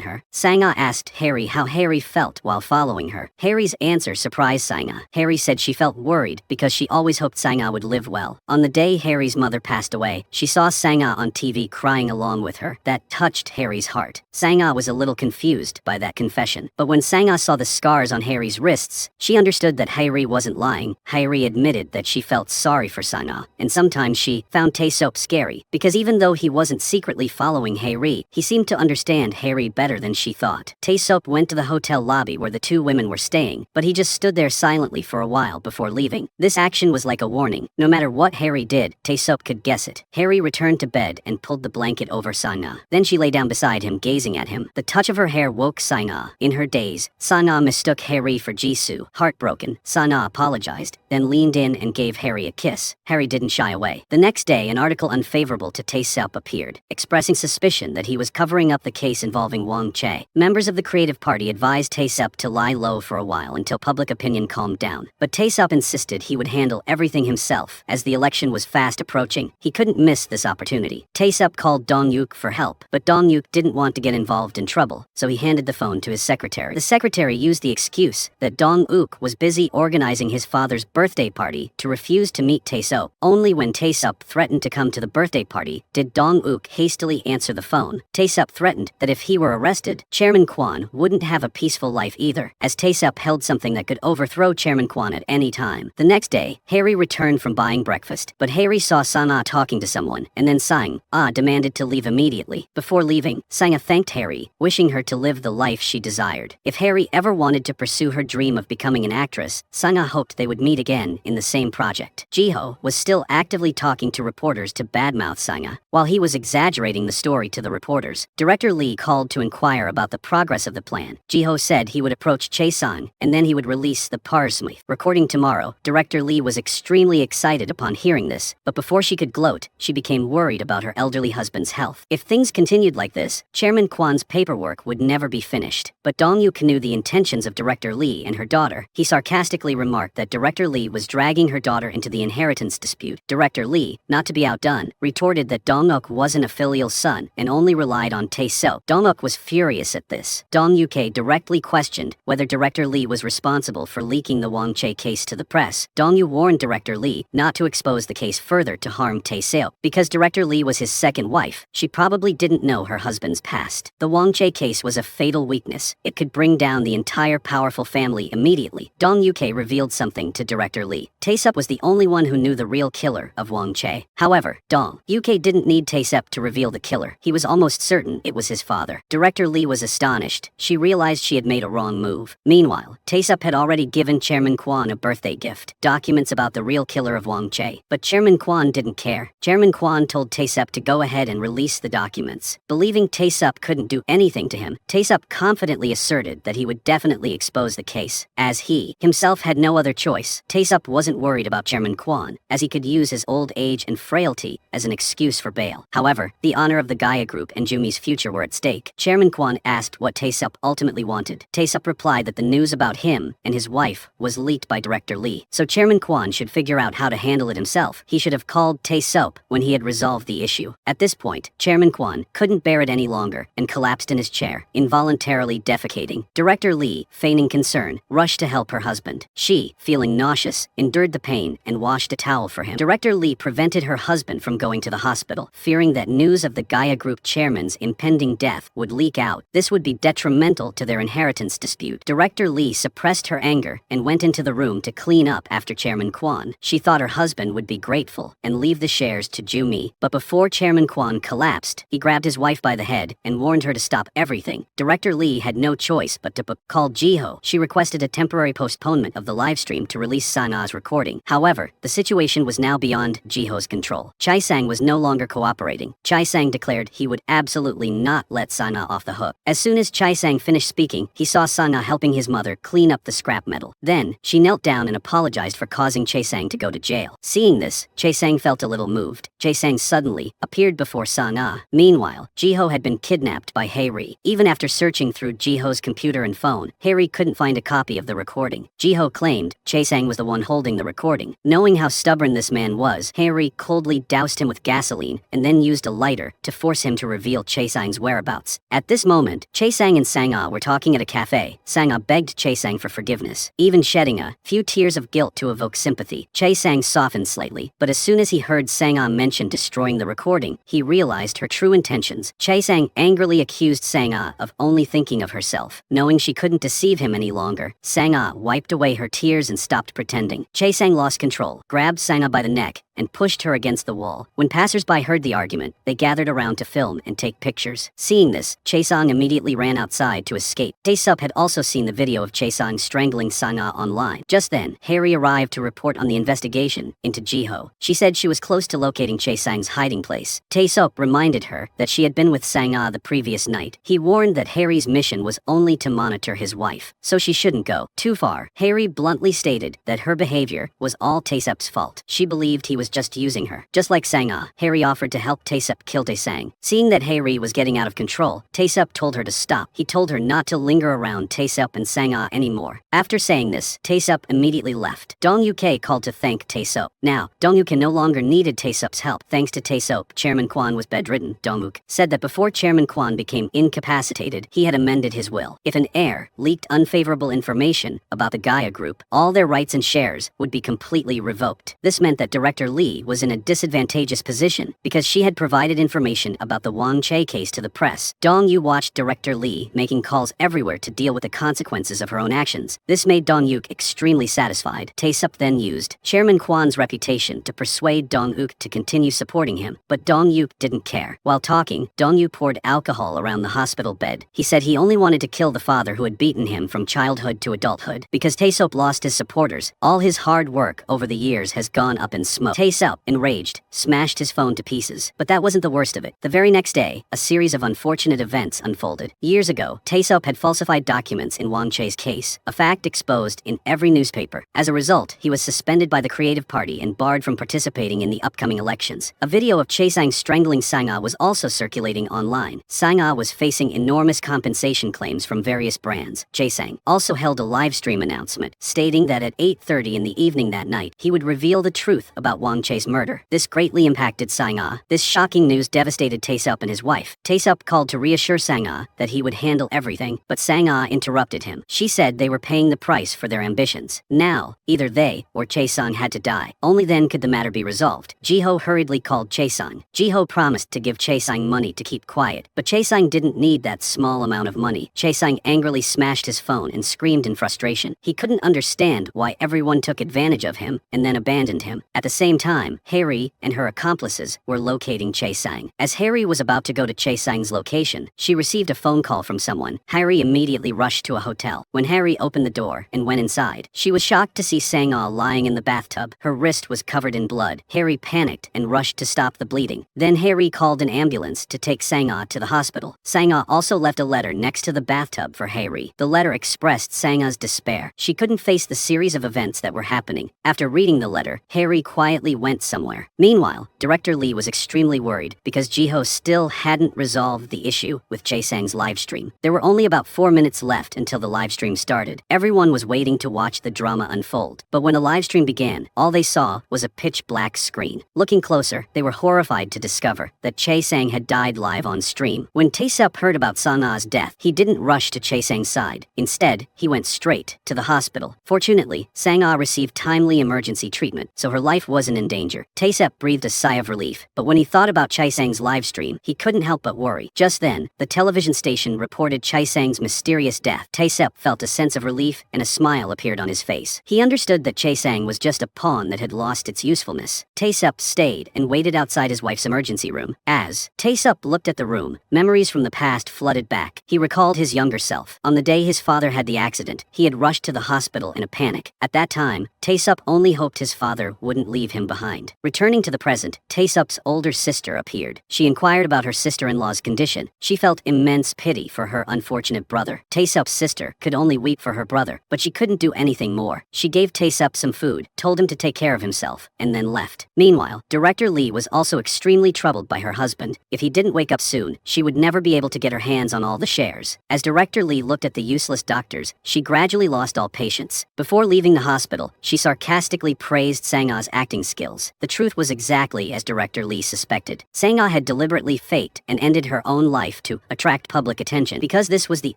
her. Sang-ah asked Harry how Harry felt while following her. Harry's answer surprised Sang-ah. Harry said she felt worried because she always hoped Sang-ah would live well. On the day Harry's mother passed away, she saw Sang-ah on TV crying along with her. That touched crushed Harry's heart. Sang-ah was a little confused by that confession, but when Sang-ah saw the scars on Harry's wrists, she understood that Harry wasn't lying. Harry admitted that she felt sorry for Sang-ah, and sometimes she found Tae-seop scary, because even though he wasn't secretly following Harry, he seemed to understand Harry better than she thought. Tae-seop went to the hotel lobby where the two women were staying, but he just stood there silently for a while before leaving. This action was like a warning. No matter what Harry did, Tae-seop could guess it. Harry returned to bed and pulled the blanket over Sang-ah. Then she lay down beside him, gazing at him. The touch of her hair woke Sang-ah. In her daze, Sang-ah mistook Harry for Jisoo. Heartbroken, Sang-ah apologized, then leaned in and gave Harry a kiss. Harry didn't shy away. The next day, an article unfavorable to Tae-seop appeared, expressing suspicion that he was covering up the case involving Wang Chae. Members of the Creative Party advised Tae-seop to lie low for a while until public opinion calmed down. But Tae-seop insisted he would handle everything himself. As the election was fast approaching, he couldn't miss this opportunity. Tae-seop called Dong-yuk for help, but Dong-yuk didn't want to get involved in trouble, so he handed the phone to his secretary. The secretary used the excuse that Dong-yuk was busy organizing his father's birthday party to refuse to meet Tae-seop. Only when Tae-seop threatened to come to the birthday party did Dong-yuk hastily answer the phone. Tae-seop threatened that if he were arrested, Chairman Kwon wouldn't have a peaceful life either, as Tae-seop held something that could overthrow Chairman Kwon at any time. The next day, Harry returned from buying breakfast, but Harry saw Sang-ah talking to someone, and then Sang-ah demanded to leave immediately. Before leaving, Sang-ah thanked Harry, wishing her to live the life she desired. If Harry ever wanted to pursue her dream of becoming an actress, Sang-ah hoped they would meet again in the same project. Jiho was still actively talking to reporters to badmouth Sang-ah. While he was exaggerating the story to the reporters, Director Lee called to inquire about the progress of the plan. Jiho said he would approach Chae-sang, and then he would release the Parsmith recording tomorrow. Director Lee was extremely excited upon hearing this, but before she could gloat, she became worried about her elderly husband's health. If things continued like this, Chairman Kwon's paperwork would never be finished. But Dong-yuk knew the intentions of Director Lee and her daughter. He sarcastically remarked that Director Lee was dragging her daughter into the inheritance dispute. Director Lee, not to be outdone, retorted that Dong-yuk wasn't a filial son and only relied on Tae-seop. Dong-yuk was furious at this. Dong-yuk directly questioned whether Director Lee was responsible for leaking the Wang Chae case to the press. Dong-yuk warned Director Lee not to expose the case further to harm Tae-seop. Because Director Lee was his second wife, she probably didn't know her husband's past. The Wang Chae case was a fatal weakness. It could bring down the entire powerful family immediately. Dong-yuk revealed something to Director Lee. Tae-seop was the only one who knew the real killer of Wang Chae. However, Dong-yuk didn't need Tae-seop to reveal the killer. He was almost certain it was his father. Director Lee was astonished. She realized she had made a wrong move. Meanwhile, Tae-seop had already given Chairman Kwon a birthday gift, documents about the real killer of Wang Chae. But Chairman Kwon didn't care. Chairman Kwon told Tae-seop to go ahead and release the documents. Believing Tae-seop couldn't do anything to him, Tae-seop confidently asserted that he would definitely expose the case. As he himself had no other choice, Tae-seop wasn't worried about Chairman Kwon, as he could use his old age and frailty as an excuse for bail. However, the honor of the Gaia Group and Jumi's future were at stake. Chairman Kwon asked what Tae-seop ultimately wanted. Tae-seop replied that the news about him and his wife was leaked by Director Lee, so Chairman Kwon should figure out how to handle it himself. He should have called Tae-seop when he had resolved the issue. At this point, Chairman Kwon couldn't bear it any longer and collapsed in his chair, involuntarily defecating. Director Lee, feigning concern, rushed to help her husband. She, feeling nauseous, endured the pain and washed a towel for him. Director Lee prevented her husband from going to the hospital, fearing that news of the Gaia Group chairman's impending death would leak out. This would be detrimental to their inheritance dispute. Director Lee suppressed her anger and went into the room to clean up after Chairman Kwon. She thought her husband would be grateful and leave the shares to Jumi. But before Chairman Kwon collapsed, he grabbed his wife by the head and warned her to stop everything. Director Lee had no choice but to call Jiho. She requested a temporary postponement of the livestream to release Sang-ah's recording. However, the situation was now beyond Jiho's control. Chae-sang was no longer cooperating. Chae-sang declared he would absolutely not let Sang-ah off the hook. As soon as Chae-sang finished speaking, he saw Sang-ah helping his mother clean up the scrap metal. Then, she knelt down and apologized for causing Chae-sang to go to jail. Seeing this, Chae-sang felt a little moved. Chae-sang suddenly appeared before Sang-ah. Meanwhile, Jiho had been kidnapped by Harry. Even after searching through Jiho's computer and phone, Harry couldn't find a copy of the recording. Jiho claimed Chae-sang was the one holding the recording. Knowing how stubborn this man was, Harry coldly doused him with gasoline and then used a lighter to force him to reveal Chae-sang's whereabouts. At this moment, Chae-sang and Sang-ah were talking at a cafe. Sang-ah begged Chae-sang for forgiveness, even shedding a few tears of guilt to evoke sympathy. Chae-sang softened slightly, but as soon as he heard Sang-ah mention destroying the recording, he realized her true intentions Chae-sang angrily accused Sang-ah of only thinking of herself. Knowing she couldn't deceive him any longer, Sang-ah wiped away her tears and stopped pretending. Chae-sang lost control, grabbed Sang-ah by the neck, and pushed her against the wall. When passersby heard the argument, they gathered around to film and take pictures. Seeing this, Chae-sang immediately ran outside to escape. Tae-sup had also seen the video of Chae-sang strangling Sang-ah online. Just then, Harry arrived to report on the investigation into Jiho. She said she was close to locating Chae-sang's hiding place. Tae-sup reminded her that she had been with Sang-ah the previous night. He warned that Harry's mission was only to monitor his wife, so she shouldn't go too far. Harry bluntly stated that her behavior was all Tae-sup's fault. She believed he was just using her. Just like Sang-ah, Harry offered to help Tae-sup kill Tae-sang. Seeing that Harry was getting out of control, Tae-sup told her to stop. He told her not to linger around Tae-sup and Sang-ah anymore. After saying this, Tae-sup immediately left. Dong-uk called to thank Tae-sup. Now, Dong-uk no longer needed Tae-sup's help. Thanks to Tae-sup, Chairman Kwon was bedridden. Dong-uk said that before Chairman Kwon became incapacitated, he had amended his will. If an heir leaked unfavorable information about the Gaia Group, all their rights and shares would be completely revoked. This meant that Director Lee was in a disadvantageous position because she had provided information about the Wang Che case to the press. Dong-yu watched Director Lee making calls everywhere to deal with the consequences of her own actions. This made Dong-uk extremely satisfied. Tae-sup then used Chairman Kwon's reputation to persuade Dong-uk to continue supporting him, but Dong-uk didn't care. While talking, Dong-yu poured alcohol around the hospital bed. He said he only wanted to kill the father who had beaten him from childhood to adulthood. Because Tae-sup lost his supporters, all his hard work over the years has gone up in smoke. Tae-sup, enraged, smashed his phone to pieces. But that wasn't the worst of it. The very next day, a series of unfortunate events unfolded. Years ago, Tae-sup had falsified documents in Wang Che's case, a fact exposed in every newspaper. As a result, he was suspended by the Creative Party and barred from participating in the upcoming elections. A video of Chae-sang strangling Sang-ah was also circulating online. Sang-ah was facing enormous compensation claims from various brands. Chae-sang also held a live stream announcement, stating that at 8:30 in the evening that night, he would reveal the truth about Wang Che's murder. This greatly impacted Sang-ah. This shocking news devastated Tae-sup and his wife. Tae-sup called to reassure Sang-ah that he would handle everything, but Sang-ah interrupted him. She said they were paying the price for their ambitions. Now, either they or Chae-sang had to die. Only then could the matter be resolved. Jiho hurriedly called Chae-sang. Jiho promised to give Chae-sang money to keep quiet, but Chae-sang didn't need that small amount of money. Chae-sang angrily smashed his phone and screamed in frustration. He couldn't understand why everyone took advantage of him and then abandoned him. At the same time, Harry and her accomplices were locating Chae-sang. As Harry was about to go to Chae-sang's location, she received a phone call from someone. Harry immediately rushed to a hotel. When Harry opened the door and went inside, she was shocked to see Sang-ah lying in the bathtub. Her wrist was covered in blood. Harry panicked and rushed to stop the bleeding. Then Harry called an ambulance to take Sang-ah to the hospital. Sang-ah also left a letter next to the bathtub for Harry. The letter expressed Sang-ah's despair. She couldn't face the series of events that were happening. After reading the letter, Harry quietly went somewhere. Meanwhile, Director Lee was extremely worried because Jiho still hadn't resolved the issue with Chae-sang's livestream. There were only about 4 minutes left until the livestream started. Everyone was waiting to watch the drama unfold. But when the livestream began, all they saw was a pitch-black screen. Looking closer, they were horrified to discover that Chae-sang had died live on stream. When Tae-sup heard about Sang-ah's death, he didn't rush to Chae-sang's side. Instead, he went straight to the hospital. Fortunately, Sang-ah received timely emergency treatment, so her life wasn't in danger. Tae-sup breathed a sigh of relief, but when he thought about Chae-sang's livestream, he couldn't help but worry. Just then, the television station reported Chae-sang's mysterious death. Tae-sup felt a sense of relief and a smile appeared on his face. He understood that Chae-sang was just a pawn that had lost its usefulness. Tae-sup stayed and waited outside his wife's emergency room. As Tae-sup looked at the room, memories from the past flooded back. He recalled his younger self. On the day his father had the accident, he had rushed to the hospital in a panic. At that time, Tae-sup only hoped his father wouldn't leave him behind. Returning to the present, Tae-sup's older sister appeared. She inquired about her sister-in-law's condition. She felt immense pity for her unfortunate brother. Tae-sup's sister could only weep for her brother, but she couldn't do anything more. She gave Tae-sup some food, told him to take care of himself, and then left. Meanwhile, Director Lee was also extremely troubled by her husband. If he didn't wake up soon, she would never be able to get her hands on all the shares. As Director Lee looked at the useless doctors, she gradually lost all patience. Before leaving the hospital, she sarcastically praised Sang-ah's acting skills. The truth was exactly as director Lee suspected. Sang-ah had deliberately faked and ended her own life to attract public attention. Because this was the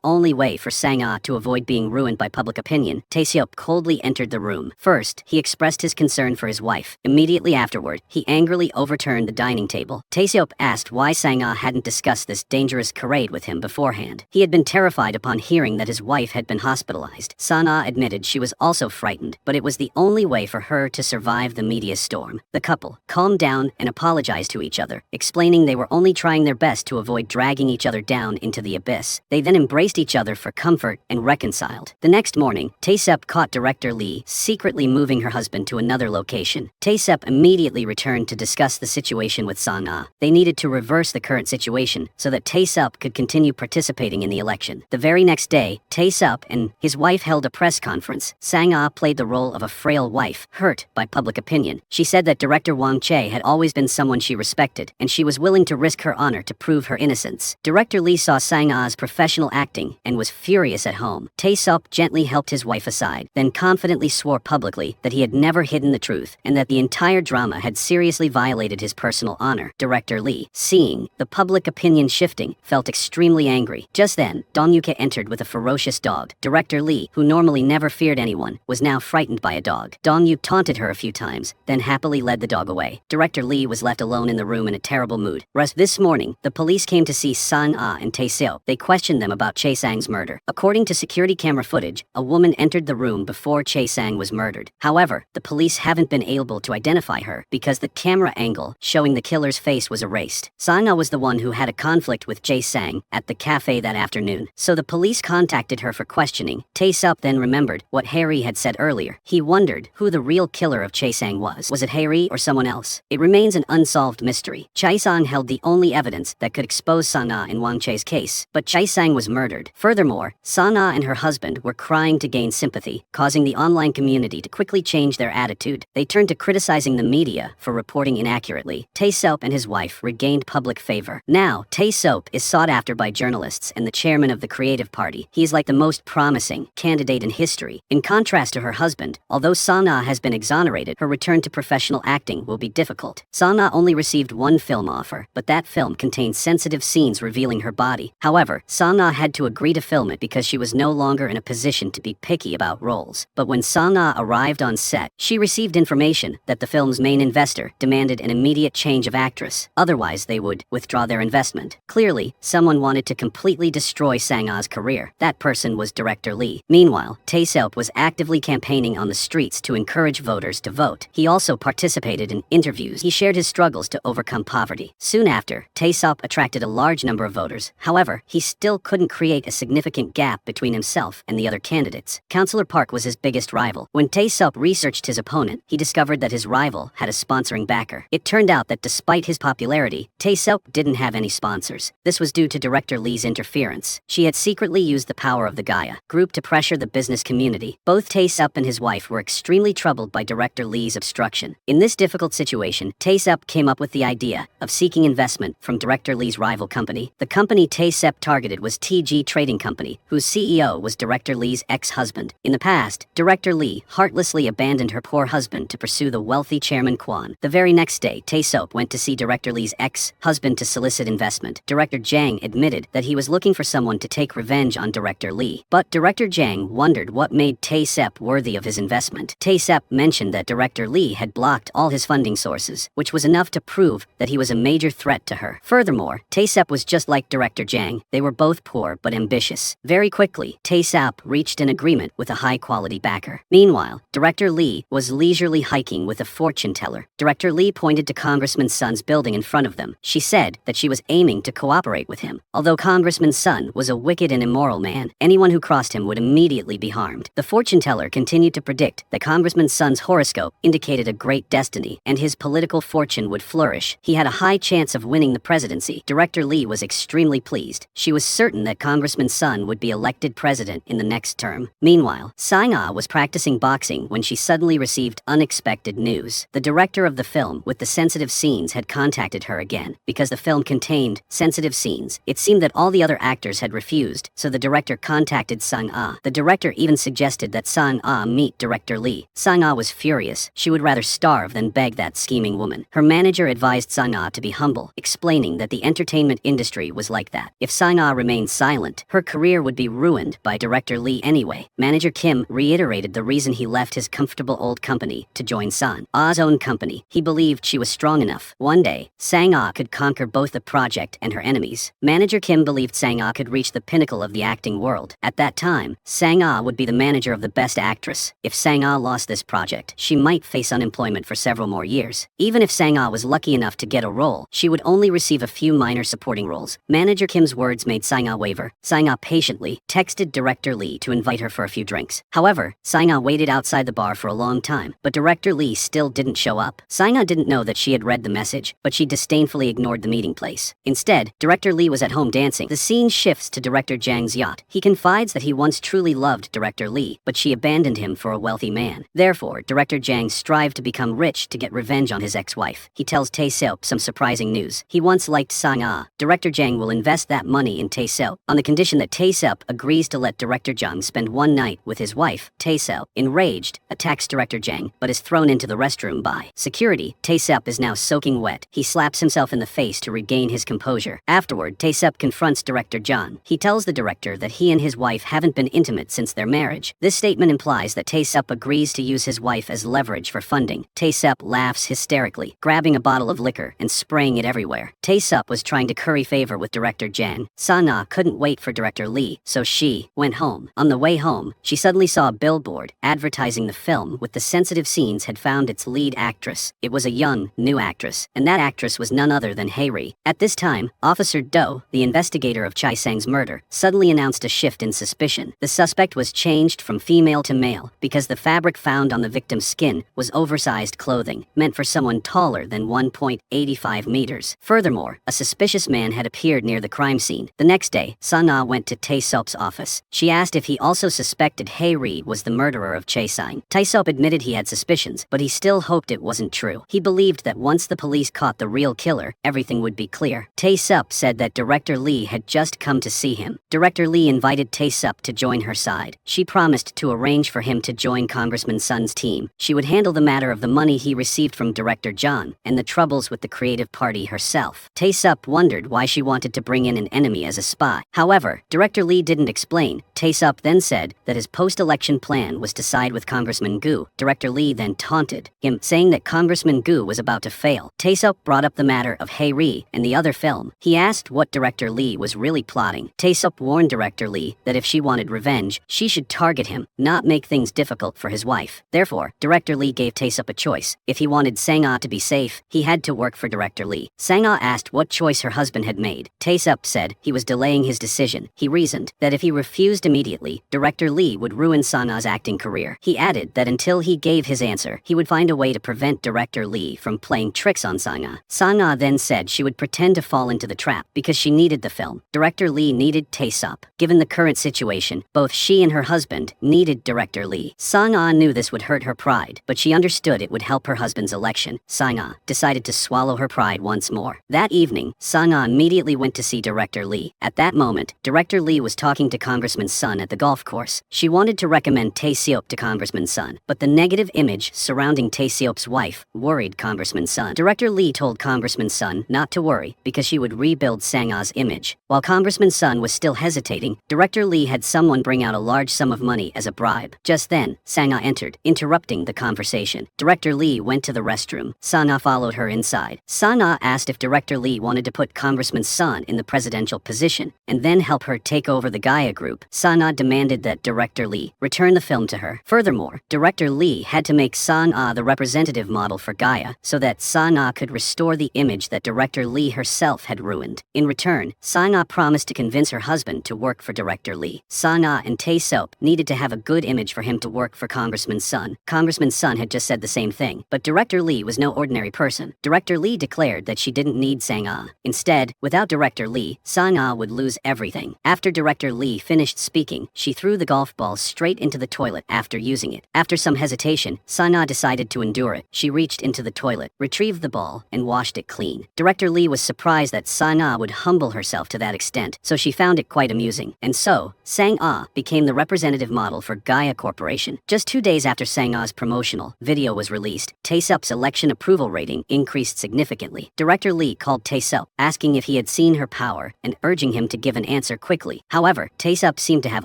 only way for Sang-ah to avoid being ruined by public opinion, Tae-seop coldly entered the room. First, he expressed his concern for his wife. Immediately afterward, he angrily overturned the dining table. Tae-seop asked why Sang-ah hadn't discussed this dangerous charade with him beforehand. He had been terrified upon hearing that his wife had been hospitalized. Sang-ah admitted she was also frightened, but it was the only way for her to survive the media storm. The couple calmed down and apologized to each other, explaining they were only trying their best to avoid dragging each other down into the abyss. They then embraced each other for comfort and reconciled. The next morning, Tae-seop caught director Lee secretly moving her husband to another location. Tae-seop immediately returned to discuss the situation with Sang-ah. They needed to reverse the current situation so that Tae-seop could continue participating in the election. The very next day, Tae-seop and his wife held a press conference. Sang-ah played the role of a frail wife, hurt by public opinion. She said that director Wang Chae had always been someone she respected, and she was willing to risk her honor to prove her innocence. Director Lee saw Sang-ah's professional acting and was furious at home. Tae-seop gently helped his wife aside, then confidently swore publicly that he had never hidden the truth and that the entire drama had seriously violated his personal honor. Director Lee, seeing the public opinion shifting, felt extremely angry. Just then, Dong Yuke entered with a ferocious dog. Director Lee, who normally never feared anyone, was now frightened by a dog. Dong Yu taunted her a few times, then happily led the dog away. Director Lee was left alone in the room in a terrible mood. This morning, the police came to see Sang-ah and Tae-seop. They questioned them about Chae-sang's murder. According to security camera footage, a woman entered the room before Chae-sang was murdered. However, the police haven't been able to identify her because the camera angle showing the killer's face was erased. Sang-ah was the one who had a conflict with Chae-sang at the cafe that afternoon, so the police contacted her for questioning. Tae-seop then remembered what Harry had said earlier. He wondered who the real killer of Chae-sang was. Was it Harry or someone else? It remains an unsolved mystery. Chae-sang held the only evidence that could expose Sang-ah in Wang Chae's case, but Chae-sang was murdered. Furthermore, Sang-ah and her husband were crying to gain sympathy, causing the online community to quickly change their attitude. They turned to criticizing the media for reporting inaccurately. Tae-seop and his wife regained public favor. Now, Tae-seop is sought after by journalists and the chairman of the Creative Party. He is like the most promising candidate in history. In contrast to her husband, although Sang-ah has been exonerated, her return to professional acting will be difficult. Sang-ah only received one film offer, but that film contained sensitive scenes revealing her body. However, Sang-ah had to agree to film it because she was no longer in a position to be picky about roles. But when Sang-ah arrived on set, she received information that the film's main investor demanded an immediate change of actress. Otherwise, they would withdraw their investment. Clearly, someone wanted to completely destroy Sang-ah's career. That person was director Lee. Meanwhile, Tae-seop was actively campaigning on the streets to encourage voters to vote. He also participated in interviews. He shared his struggles to overcome poverty. Soon after, Tae-seop attracted a large number of voters. However, he still couldn't create a significant gap between himself and the other candidates. Councillor Park was his biggest rival. When Tae-seop researched his opponent, he discovered that his rival had a sponsoring backer. It turned out that despite his popularity, Tae-seop didn't have any sponsors. This was due to director Lee's interference. She had secretly used the power of the Gaia group to pressure the business community. Both Tae-seop and his wife were extremely troubled by director Lee's obstruction. In this difficult situation, Tae-seop came up with the idea of seeking investment from director Lee's rival company. The company Tae-seop targeted was TG Trading Company, whose CEO was director Lee's ex-husband. In the past, director Lee heartlessly abandoned her poor husband to pursue the wealthy chairman Kwon. The very next day, Tae-seop went to see director Lee's ex-husband to solicit investment. Director Jang admitted that he was looking for someone to take revenge on director Lee. But director Jang wondered what made Tae-seop worthy of his investment. Tae-seop mentioned that director Lee had blocked all his funding sources, which was enough to prove that he was a major threat to her. Furthermore, Tae-seop was just like director Jang. They were both poor but ambitious. Very quickly, Tae-seop reached an agreement with a high-quality backer. Meanwhile, director Lee was leisurely hiking with a fortune teller. Director Lee pointed to Congressman Sun's building in front of them. She said that she was aiming to cooperate with him. Although Congressman Sun was a wicked and immoral man, anyone who crossed him would immediately be harmed. The fortune teller continued to predict that Congressman Sun's horoscope indicated a great destiny and his political fortune would flourish. He had a high chance of winning the presidency. Director Lee was extremely pleased. She was certain that Congressman Sun would be elected president in the next term. Meanwhile, Sang-ah was practicing boxing when she suddenly received unexpected news. The director of the film with the sensitive scenes had contacted her again because the film contained sensitive scenes. It seemed that all the other actors had refused, so the director contacted Sang-ah. The director even suggested that Sang-ah meet director Lee. Sang-ah was furious. She would rather starve than beg that scheming woman. Her manager advised Sang-ah to be humble, explaining that the entertainment industry was like that. If Sang-ah remained silent, her career would be ruined by director Lee anyway. Manager Kim reiterated the reason he left his comfortable old company to join Sang-ah's own company. He believed she was strong enough. One day, Sang-ah could conquer both the project and her enemies. Manager Kim believed Sang-ah could reach the pinnacle of the acting world. At that time, Sang-ah would be the manager of the best actress. If Sang-ah lost this project, she might face unemployment for several more years. Even if Sang-ah was lucky enough to get a role, she would only receive a few minor supporting roles. Manager Kim's words made Sang-ah waver. Sang-ah patiently texted director Lee to invite her for a few drinks. However, Sang-ah waited outside the bar for a long time, but director Lee still didn't show up. Sang-ah didn't know that she had read the message, but she disdainfully ignored the meeting place. Instead, director Lee was at home dancing. The scene shifts to director Jang's yacht. He confides that he once truly loved director Lee, but she abandoned him for a wealthy man. Therefore, director Jang strived to become rich to get revenge on his ex-wife. He tells Tae-seop some surprising news. He once liked Sang-ah. Director Jang will invest that money in Tae-seop on the condition that Tae-seop agrees to let director Jang spend one night with his wife. Tae-seop, enraged, attacks director Jang, but is thrown into the restroom by security. Tae-seop is now soaking wet. He slaps himself in the face to regain his composure. Afterward, Tae-seop confronts director Jang. He tells the director that he and his wife haven't been intimate since their marriage. This statement implies that Tae-seop agrees to use his wife as leverage for funding. Tae-seop laughs hysterically, grabbing a bottle of liquor and spraying it everywhere. Tae-seop was trying to curry favor with director Jang. Sang-ah couldn't wait for director Lee, so she went home. On the way home, she suddenly saw a billboard advertising the film with the sensitive scenes had found its lead actress. It was a young, new actress, and that actress was none other than Hae-ri. At this time, Officer Do, the investigator of Chae-sang's murder, suddenly announced a shift in suspicion. The suspect was changed from female to male because the fabric found on the victim's skin was oversized clothing, meant for someone taller than 1.85 meters. Furthermore, a suspicious man had appeared near the crime scene. The next day, Sang-ah went to Tae-seop's office. She asked if he also suspected Hae-ri was the murderer of Chae-sang. Tae-seop admitted he had suspicions, but he still hoped it wasn't true. He believed that once the police caught the real killer, everything would be clear. Tae-seop said that director Lee had just come to see him. Director Lee invited Tae-seop to join her side. She promised to arrange for him to join Congressman Sun's team. She would handle the matter of the money he received from director John and the troubles with the creative party herself. Tae-seop wondered why she wanted to bring in an enemy as a spy. However, director Lee didn't explain. Tae-seop then said that his post-election plan was to side with Congressman Gu. Director Lee then taunted him, saying that Congressman Gu was about to fail. Tae-seop brought up the matter of Hae-ri and the other film. He asked what director Lee was really plotting. Tae-seop warned director Lee that if she wanted revenge, she should target him, not make things difficult for his wife. Therefore, director Lee gave Tae-seop a choice. If he wanted Sang-ah to be safe, he had to work for director Lee. Sang-ah asked what choice her husband had made. Tae-seop said he was delaying his decision. He reasoned that if he refused immediately, director Lee would ruin Sang-ah's acting career. He added that until he gave his answer, he would find a way to prevent director Lee from playing tricks on Sang-ah. Sang-ah then said she would pretend to fall into the trap because she needed the film. Director Lee needed Tae-seop. Given the current situation, both she and her husband needed director Lee. Sang-ah knew this would hurt her pride, but she understood it would help her husband's election. Sang-ah decided to swallow her pride once more. That evening, Sang-ah immediately went to see director Lee. At that moment, director Lee was talking to Congressman Sun at the golf course. She wanted to recommend Tae-seop to Congressman Sun, but the negative image surrounding Tae-seop's wife worried Congressman Sun. Director Lee told Congressman Sun not to worry because she would rebuild Sang-ah's image. While Congressman Sun was still hesitating, director Lee had someone bring out a large sum of money as a bribe. Just then, Sang-ah entered, interrupting the conversation. Director Lee went to the restroom. Sang-ah followed her inside. Sang-ah asked if director Lee wanted to put Congressman Sun in the presidential position and then help her take over the Gaia group. Sang-ah demanded that director Lee return the film to her. Furthermore, director Lee had to make Sang-ah the representative model for Gaia so that Sang-ah could restore the image that director Lee herself had ruined. In return, Sang-ah promised to convince her husband to work for director Lee. Sang-ah and Tae-seop needed to have a good image for him to work for Congressman Sun. Congressman Sun had just said the same thing, but director Lee was no ordinary person. Director Lee declared that she didn't need Sang-ah. Instead, without director Lee, Sang-ah would lose everything. After director Lee finished speaking, she threw the golf ball straight into the toilet after using it. After some hesitation, Sang-ah decided to endure it. She reached into the toilet, retrieved the ball, and washed it clean. Director Lee was surprised that Sang-ah would humble herself to that extent, so she found it quite amusing. And so, Sang-ah became the representative model for Gaia Corporation. Just 2 days after Sang-ah's promotional video was released, Tae-sup's election approval rating increased significantly. Director Lee called Tae-sup, asking if he had seen her power and urging him to give an answer quickly. However, Tae-sup seemed to have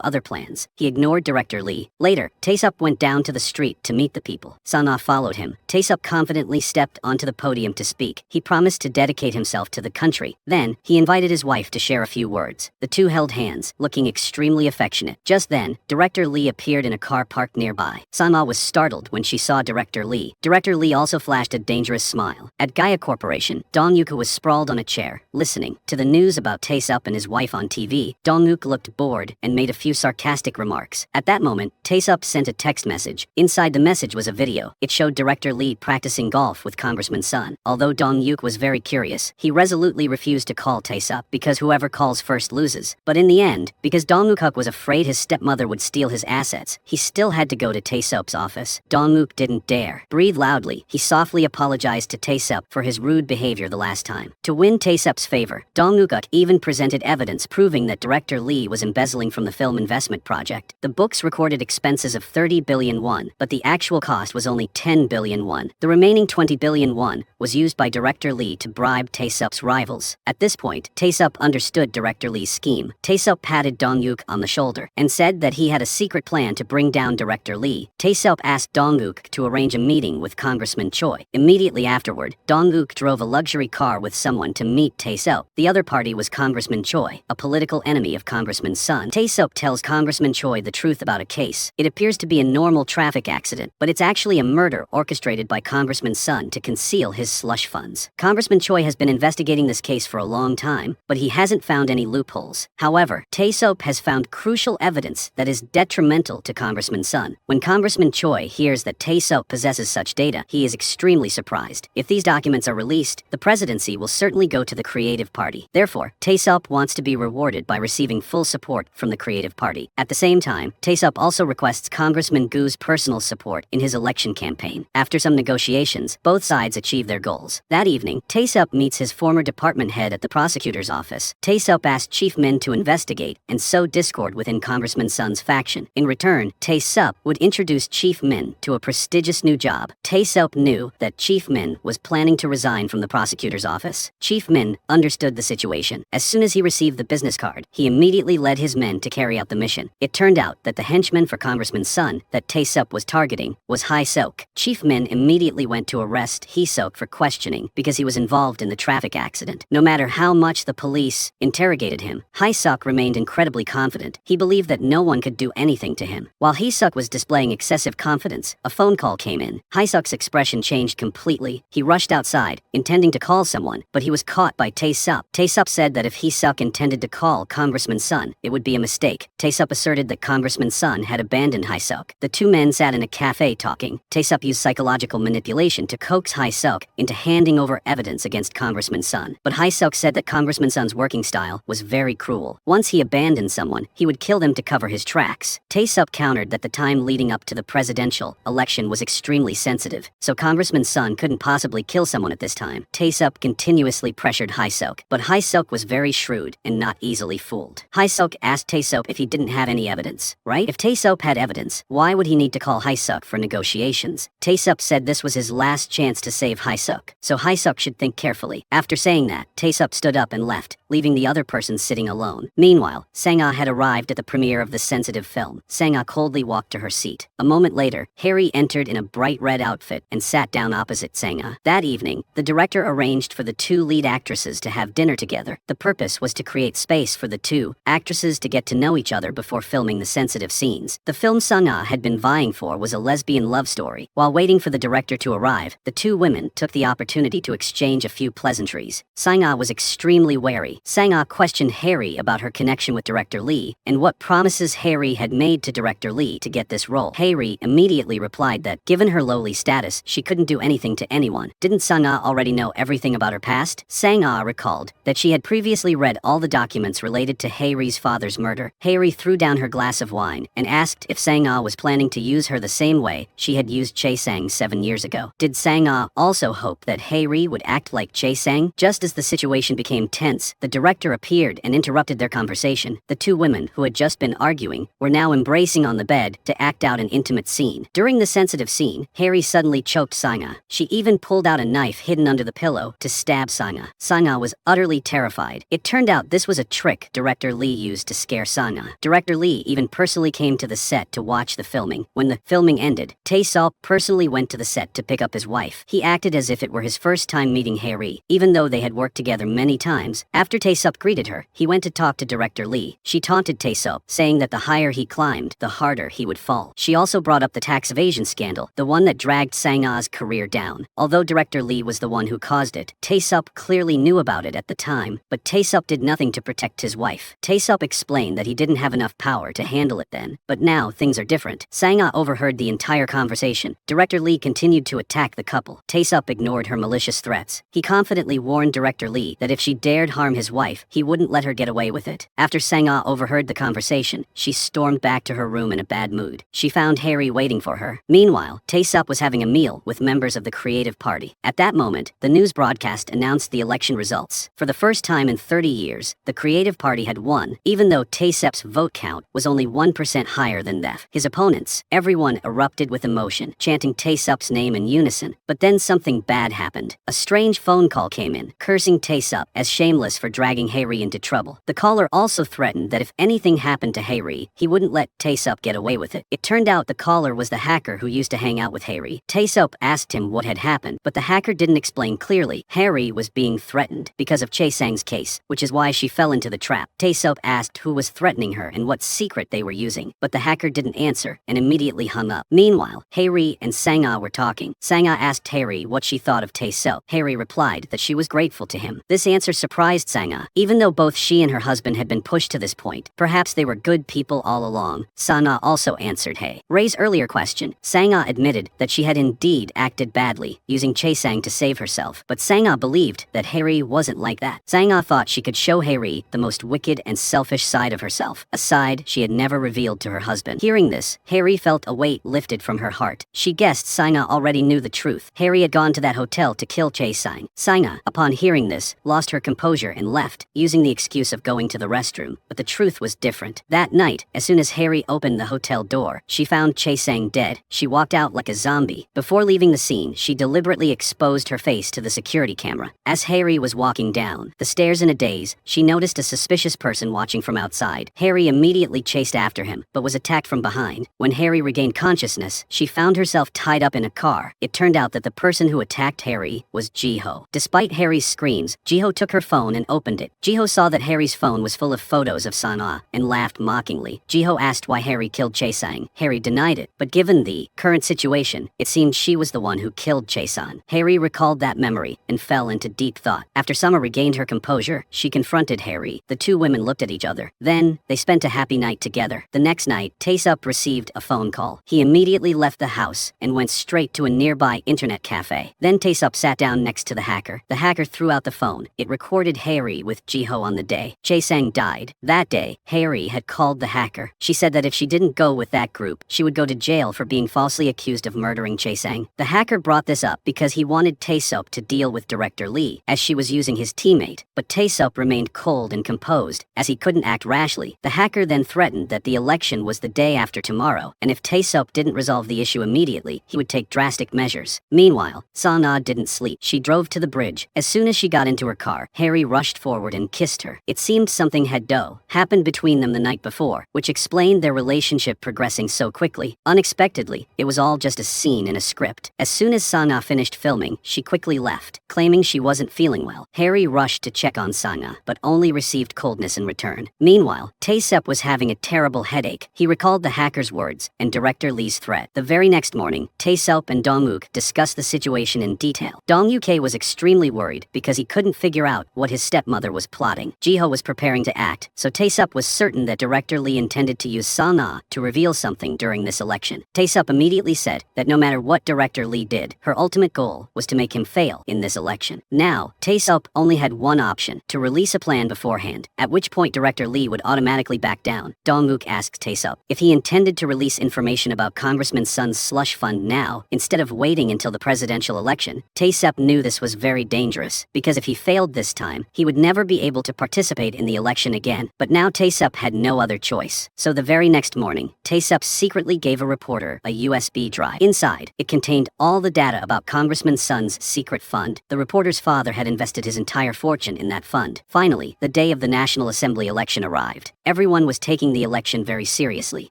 other plans. He ignored Director Lee. Later, Tae-sup went down to the street to meet the people. Sang-ah followed him. Tae-sup confidently stepped onto the podium to speak. He promised to dedicate himself to the country. Then, he invited his wife to share a few words. The two held hands, looking extremely affectionate. Just then, Director Lee appeared in a car parked nearby. Sang-ah was startled when she saw Director Lee. Director Lee also flashed a dangerous smile. At Gaia Corporation, Dong-yuk was sprawled on a chair, listening to the news about Tae-sup and his wife on TV. Dong-yuk looked bored and made a few sarcastic remarks. At that moment, Tae-sup sent a text message. Inside the message was a video. It showed Director Lee practicing golf with Congressman Sun. Although Dong-yuk was very curious, he resolutely refused to call Tae-sup because whoever calls first loses. But in the end, because Dong-yuk was afraid his stepmother would steal his assets, he still had to go to Tae-sup's office. Dong-yuk didn't dare breathe loudly. He softly apologized to Tae-sup for his rude behavior the last time. To win Tae-sup's favor, Dong-yuk even presented evidence proving that Director Lee was embezzling from the film investment project. The books recorded expenses of 30 billion won, but the actual cost was only 10 billion won. The remaining 20 billion won was used by Director Lee to bribe Tae-sup's rivals. At this point, Tae-sup understood Director Lee's scheme. Tae-sup patted Dong-yuk on the shoulder and said that he had a secret plan to bring down Director Lee. Tae-sup asked Dong-yuk to arrange a meeting with Congressman Choi. Immediately afterward, Dong-yuk drove a luxury car with someone to meet Tae-sup. The other party was Congressman Choi, a political enemy of Congressman Sun. Tae-sup tells Congressman Choi the truth about a case. It appears to be a normal traffic accident, but it's actually a murder orchestrated by Congressman Sun to conceal his slush funds. Congressman Choi has been investigating this case for a long time, but he hasn't found any loopholes. However, Tae-sup has found crucial evidence that is detrimental to Congressman Sun. When Congressman Choi hears that Tae-sup possesses such data, he is extremely surprised. If these documents are released, the presidency will certainly go to the Creative Party. Therefore, Tae-sup wants to be rewarded by receiving full support from the Creative Party. At the same time, Tae-sup also requests Congressman Gu's personal support in his election campaign. After some negotiations, both sides achieve their goals. That evening, Tae-sup meets his former department head at the prosecutor's office. Tae-sup asked Chief Min to investigate and sow discord within Congressman Sun's faction. In return, Tae-sup would introduce Chief Min to a prestigious new job. Tae-sup knew that Chief Min was planning to resign from the prosecutor's office. Chief Min understood the situation. As soon as he received the business card, he immediately led his men to carry out the mission. It turned out that the henchman for Congressman Sun that Tae-sup was targeting was Hae-seok. Chief Min immediately went to arrest Hae-seok for questioning because he was involved in the traffic accident. No matter how much the police interrogated him, Hae-seok remained incredibly confident. He believed that no one could do anything to him. While Hae-seok was displaying excessive confidence, a phone call came in. Hae-seok's expression changed completely. He rushed outside, intending to call someone, but he was caught by Tae-sup. Tae-sup said that if Hae-seok intended to call Congressman Sun, it would be a mistake. Tae-sup asserted that Congressman Sun had abandoned Hae-seok. The two men sat in a cafe talking. Tae-sup used psychological manipulation to coax Hae-seok into handing over evidence against Congressman Sun. But Hae-seok said that Congressman Sun's working style was very cruel. Once he abandoned someone, he would kill them to cover his tracks. Tae-sup countered that the time leading up to the presidential election was extremely sensitive, so Congressman Sun couldn't possibly kill someone at this time. Tae-sup continuously pressured Hae-seok, but Hae-seok was very shrewd and not easily fooled. Hae-seok asked Tae-sup if he didn't have any evidence, right? If Tae-sup had evidence, why would he need to call Hae-seok for negotiations? Tae-sup said this was his last chance to save Hae-seok, so Hae-seok should think carefully. After saying that, Tae-sup stood up and left, leaving the other person sitting alone. Meanwhile, Sang-ah had arrived at the premiere of the sensitive film. Sang-ah coldly walked to her seat. A moment later, Harry entered in a bright red outfit and sat down opposite Sang-ah. That evening, the director arranged for the two lead actresses to have dinner together. The purpose was to create space for the two actresses to get to know each other before filming the sensitive scenes. The film Sang-ah had been vying for was a lesbian love story. While waiting for the director to arrive, the two women took the opportunity to exchange a few pleasantries. Sang-ah was extremely wary. Sang-ah questioned Harry about her connection with Director Lee and what promises Harry had made to Director Lee to get this role. Harry immediately replied that, given her lowly status, she couldn't do anything to anyone. Didn't Sang-ah already know everything about her past? Sang-ah recalled that she had previously read all the documents related to Harry's father's murder. Harry threw down her glass of wine and asked if Sang-ah was planning to use her the same way she had used Chae-sang 7 years ago. Did Sang-ah also hope that Harry would act like Chae-sang? Just as the situation became tense, the director appeared and interrupted their conversation. The two women, who had just been arguing, were now embracing on the bed to act out an intimate scene. During the sensitive scene, scene, Harry suddenly choked Sangha. She even pulled out a knife hidden under the pillow to stab Sangha. Sangha was utterly terrified. It turned out this was a trick Director Lee used to scare Sangha. Director Lee even personally came to the set to watch the filming. When the filming ended, Tae-seop personally went to the set to pick up his wife. He acted as if it were his first time meeting Harry, even though they had worked together many times. After Tae-seop greeted her, he went to talk to Director Lee. She taunted Tae-seop, saying that the higher he climbed, the harder he would fall. She also brought up the tax evasion scandal, the one that dragged Sang-ah's career down. Although Director Lee was the one who caused it, Tae-seop clearly knew about it at the time, but Tae-seop did nothing to protect his wife. Tae-seop explained that he didn't have enough power to handle it then, but now things are different. Sang-ah overheard the entire conversation. Director Lee continued to attack the couple. Tae-seop ignored her malicious threats. He confidently warned Director Lee that if she dared harm his wife, he wouldn't let her get away with it. After Sang-ah overheard the conversation, she stormed back to her room in a bad mood. She found Harry waiting for her. Meanwhile, Tae-seop was having a meal with members of the Creative Party. At that moment, the news broadcast announced the election results. For the first time in 30 years, the Creative Party had won, even though Tae-seop's vote count was only 1% higher than that. His opponents, everyone erupted with emotion, chanting Tae-seop's name in unison. But then something bad happened. A strange phone call came in, cursing Tae-seop as shameless for dragging Harry into trouble. The caller also threatened that if anything happened to Harry, he wouldn't let Tae-seop get away with it. It turned out the caller was the hacker who used to hang out with Harry. Tae-seop asked him what had happened, but the hacker didn't explain clearly. Harry was being threatened because of Chae-sang's case, which is why she fell into the trap. Tae-seop asked who was threatening her and what secret they were using, but the hacker didn't answer and immediately hung up. Meanwhile, Harry and Sang-ah were talking. Sang-ah asked Harry what she thought of Tae-seop. Harry replied that she was grateful to him. This answer surprised Sang-ah. Even though both she and her husband had been pushed to this point, perhaps they were good people all along. Sang-ah also answered Ray's earlier question. Sang-ah admitted that she had indeed acted badly, using Chae-sang to save herself, but Sang-ah believed that Harry wasn't like that. Sang-ah thought she could show Harry the most wicked and selfish side of herself, a side she had never revealed to her husband. Hearing this, Harry felt a weight lifted from her heart. She guessed Sang-ah already knew the truth. Harry had gone to that hotel to kill Chae-sang. Sang-ah, upon hearing this, lost her composure and left, using the excuse of going to the restroom. But the truth was different. That night, as soon as Harry opened the hotel door, she found Chae-sang dead. She walked out like a zombie. Before leaving the scene, she deliberately exposed her face to the security camera. As Harry was walking down the stairs in a daze, she noticed a suspicious person watching from outside. Harry immediately chased after him, but was attacked from behind. When Harry regained consciousness, she found herself tied up in a car. It turned out that the person who attacked Harry was Jiho. Despite Harry's screams, Jiho took her phone and opened it. Jiho saw that Harry's phone was full of photos of Sang-ah and laughed mockingly. Jiho asked why Harry killed Chae-sang. Harry denied it, but given the current situation, it seemed she was the one who killed Chae-sang. Harry recalled that memory and fell into deep thought. After Summer regained her composure, she confronted Harry. The two women looked at each other. Then, they spent a happy night together. The next night, Tae-seop received a phone call. He immediately left the house and went straight to a nearby internet cafe. Then Tae-seop sat down next to the hacker. The hacker threw out the phone. It recorded Harry with Jiho on the day Chae-sang died. That day, Harry had called the hacker. She said that if she didn't go with that group, she would go to jail for being falsely accused of murdering Chae-sang. The hacker brought this up because he wanted Tae-seop to deal with Director Lee, as she was using his teammate. But Tae-seop remained cold and composed, as he couldn't act rashly. The hacker then threatened that the election was the day after tomorrow, and if Tae-seop didn't resolve the issue immediately, he would take drastic measures. Meanwhile, Sang-ah didn't sleep. She drove to the bridge. As soon as she got into her car, Harry rushed forward and kissed her. It seemed something had happened between them the night before, which explained their relationship progressing so quickly. Unexpectedly, it was all just a scene in a script. As soon as Sang-ah finished filming, she quickly left, claiming she wasn't feeling well. Harry rushed to check on Sang-ah, but only received coldness in return. Meanwhile, Tae-seop was having a terrible headache. He recalled the hacker's words and Director Lee's threat. The very next morning, Tae-seop and Dong-wook discussed the situation in detail. Dong-wook was extremely worried because he couldn't figure out what his stepmother was plotting. Jiho was preparing to act, so Tae-seop was certain that Director Lee intended to use Sang-ah to reveal something during this election. Tae-seop immediately said that no matter what Director Lee did, her ultimate goal was to make him fail in this election. Now, Tae-seop only had one option: to release a plan beforehand, at which point Director Lee would automatically back down. Dong-wook asked Tae-seop if he intended to release information about Congressman Sun's slush fund now, instead of waiting until the presidential election. Tae-seop knew this was very dangerous, because if he failed this time, he would never be able to participate in the election again. But now Tae-seop had no other choice. So the very next morning, Tae-seop secretly gave a reporter a USB drive drive. Inside, it contained all the data about Congressman Sun's secret fund. The reporter's father had invested his entire fortune in that fund. Finally, the day of the National Assembly election arrived. Everyone was taking the election very seriously.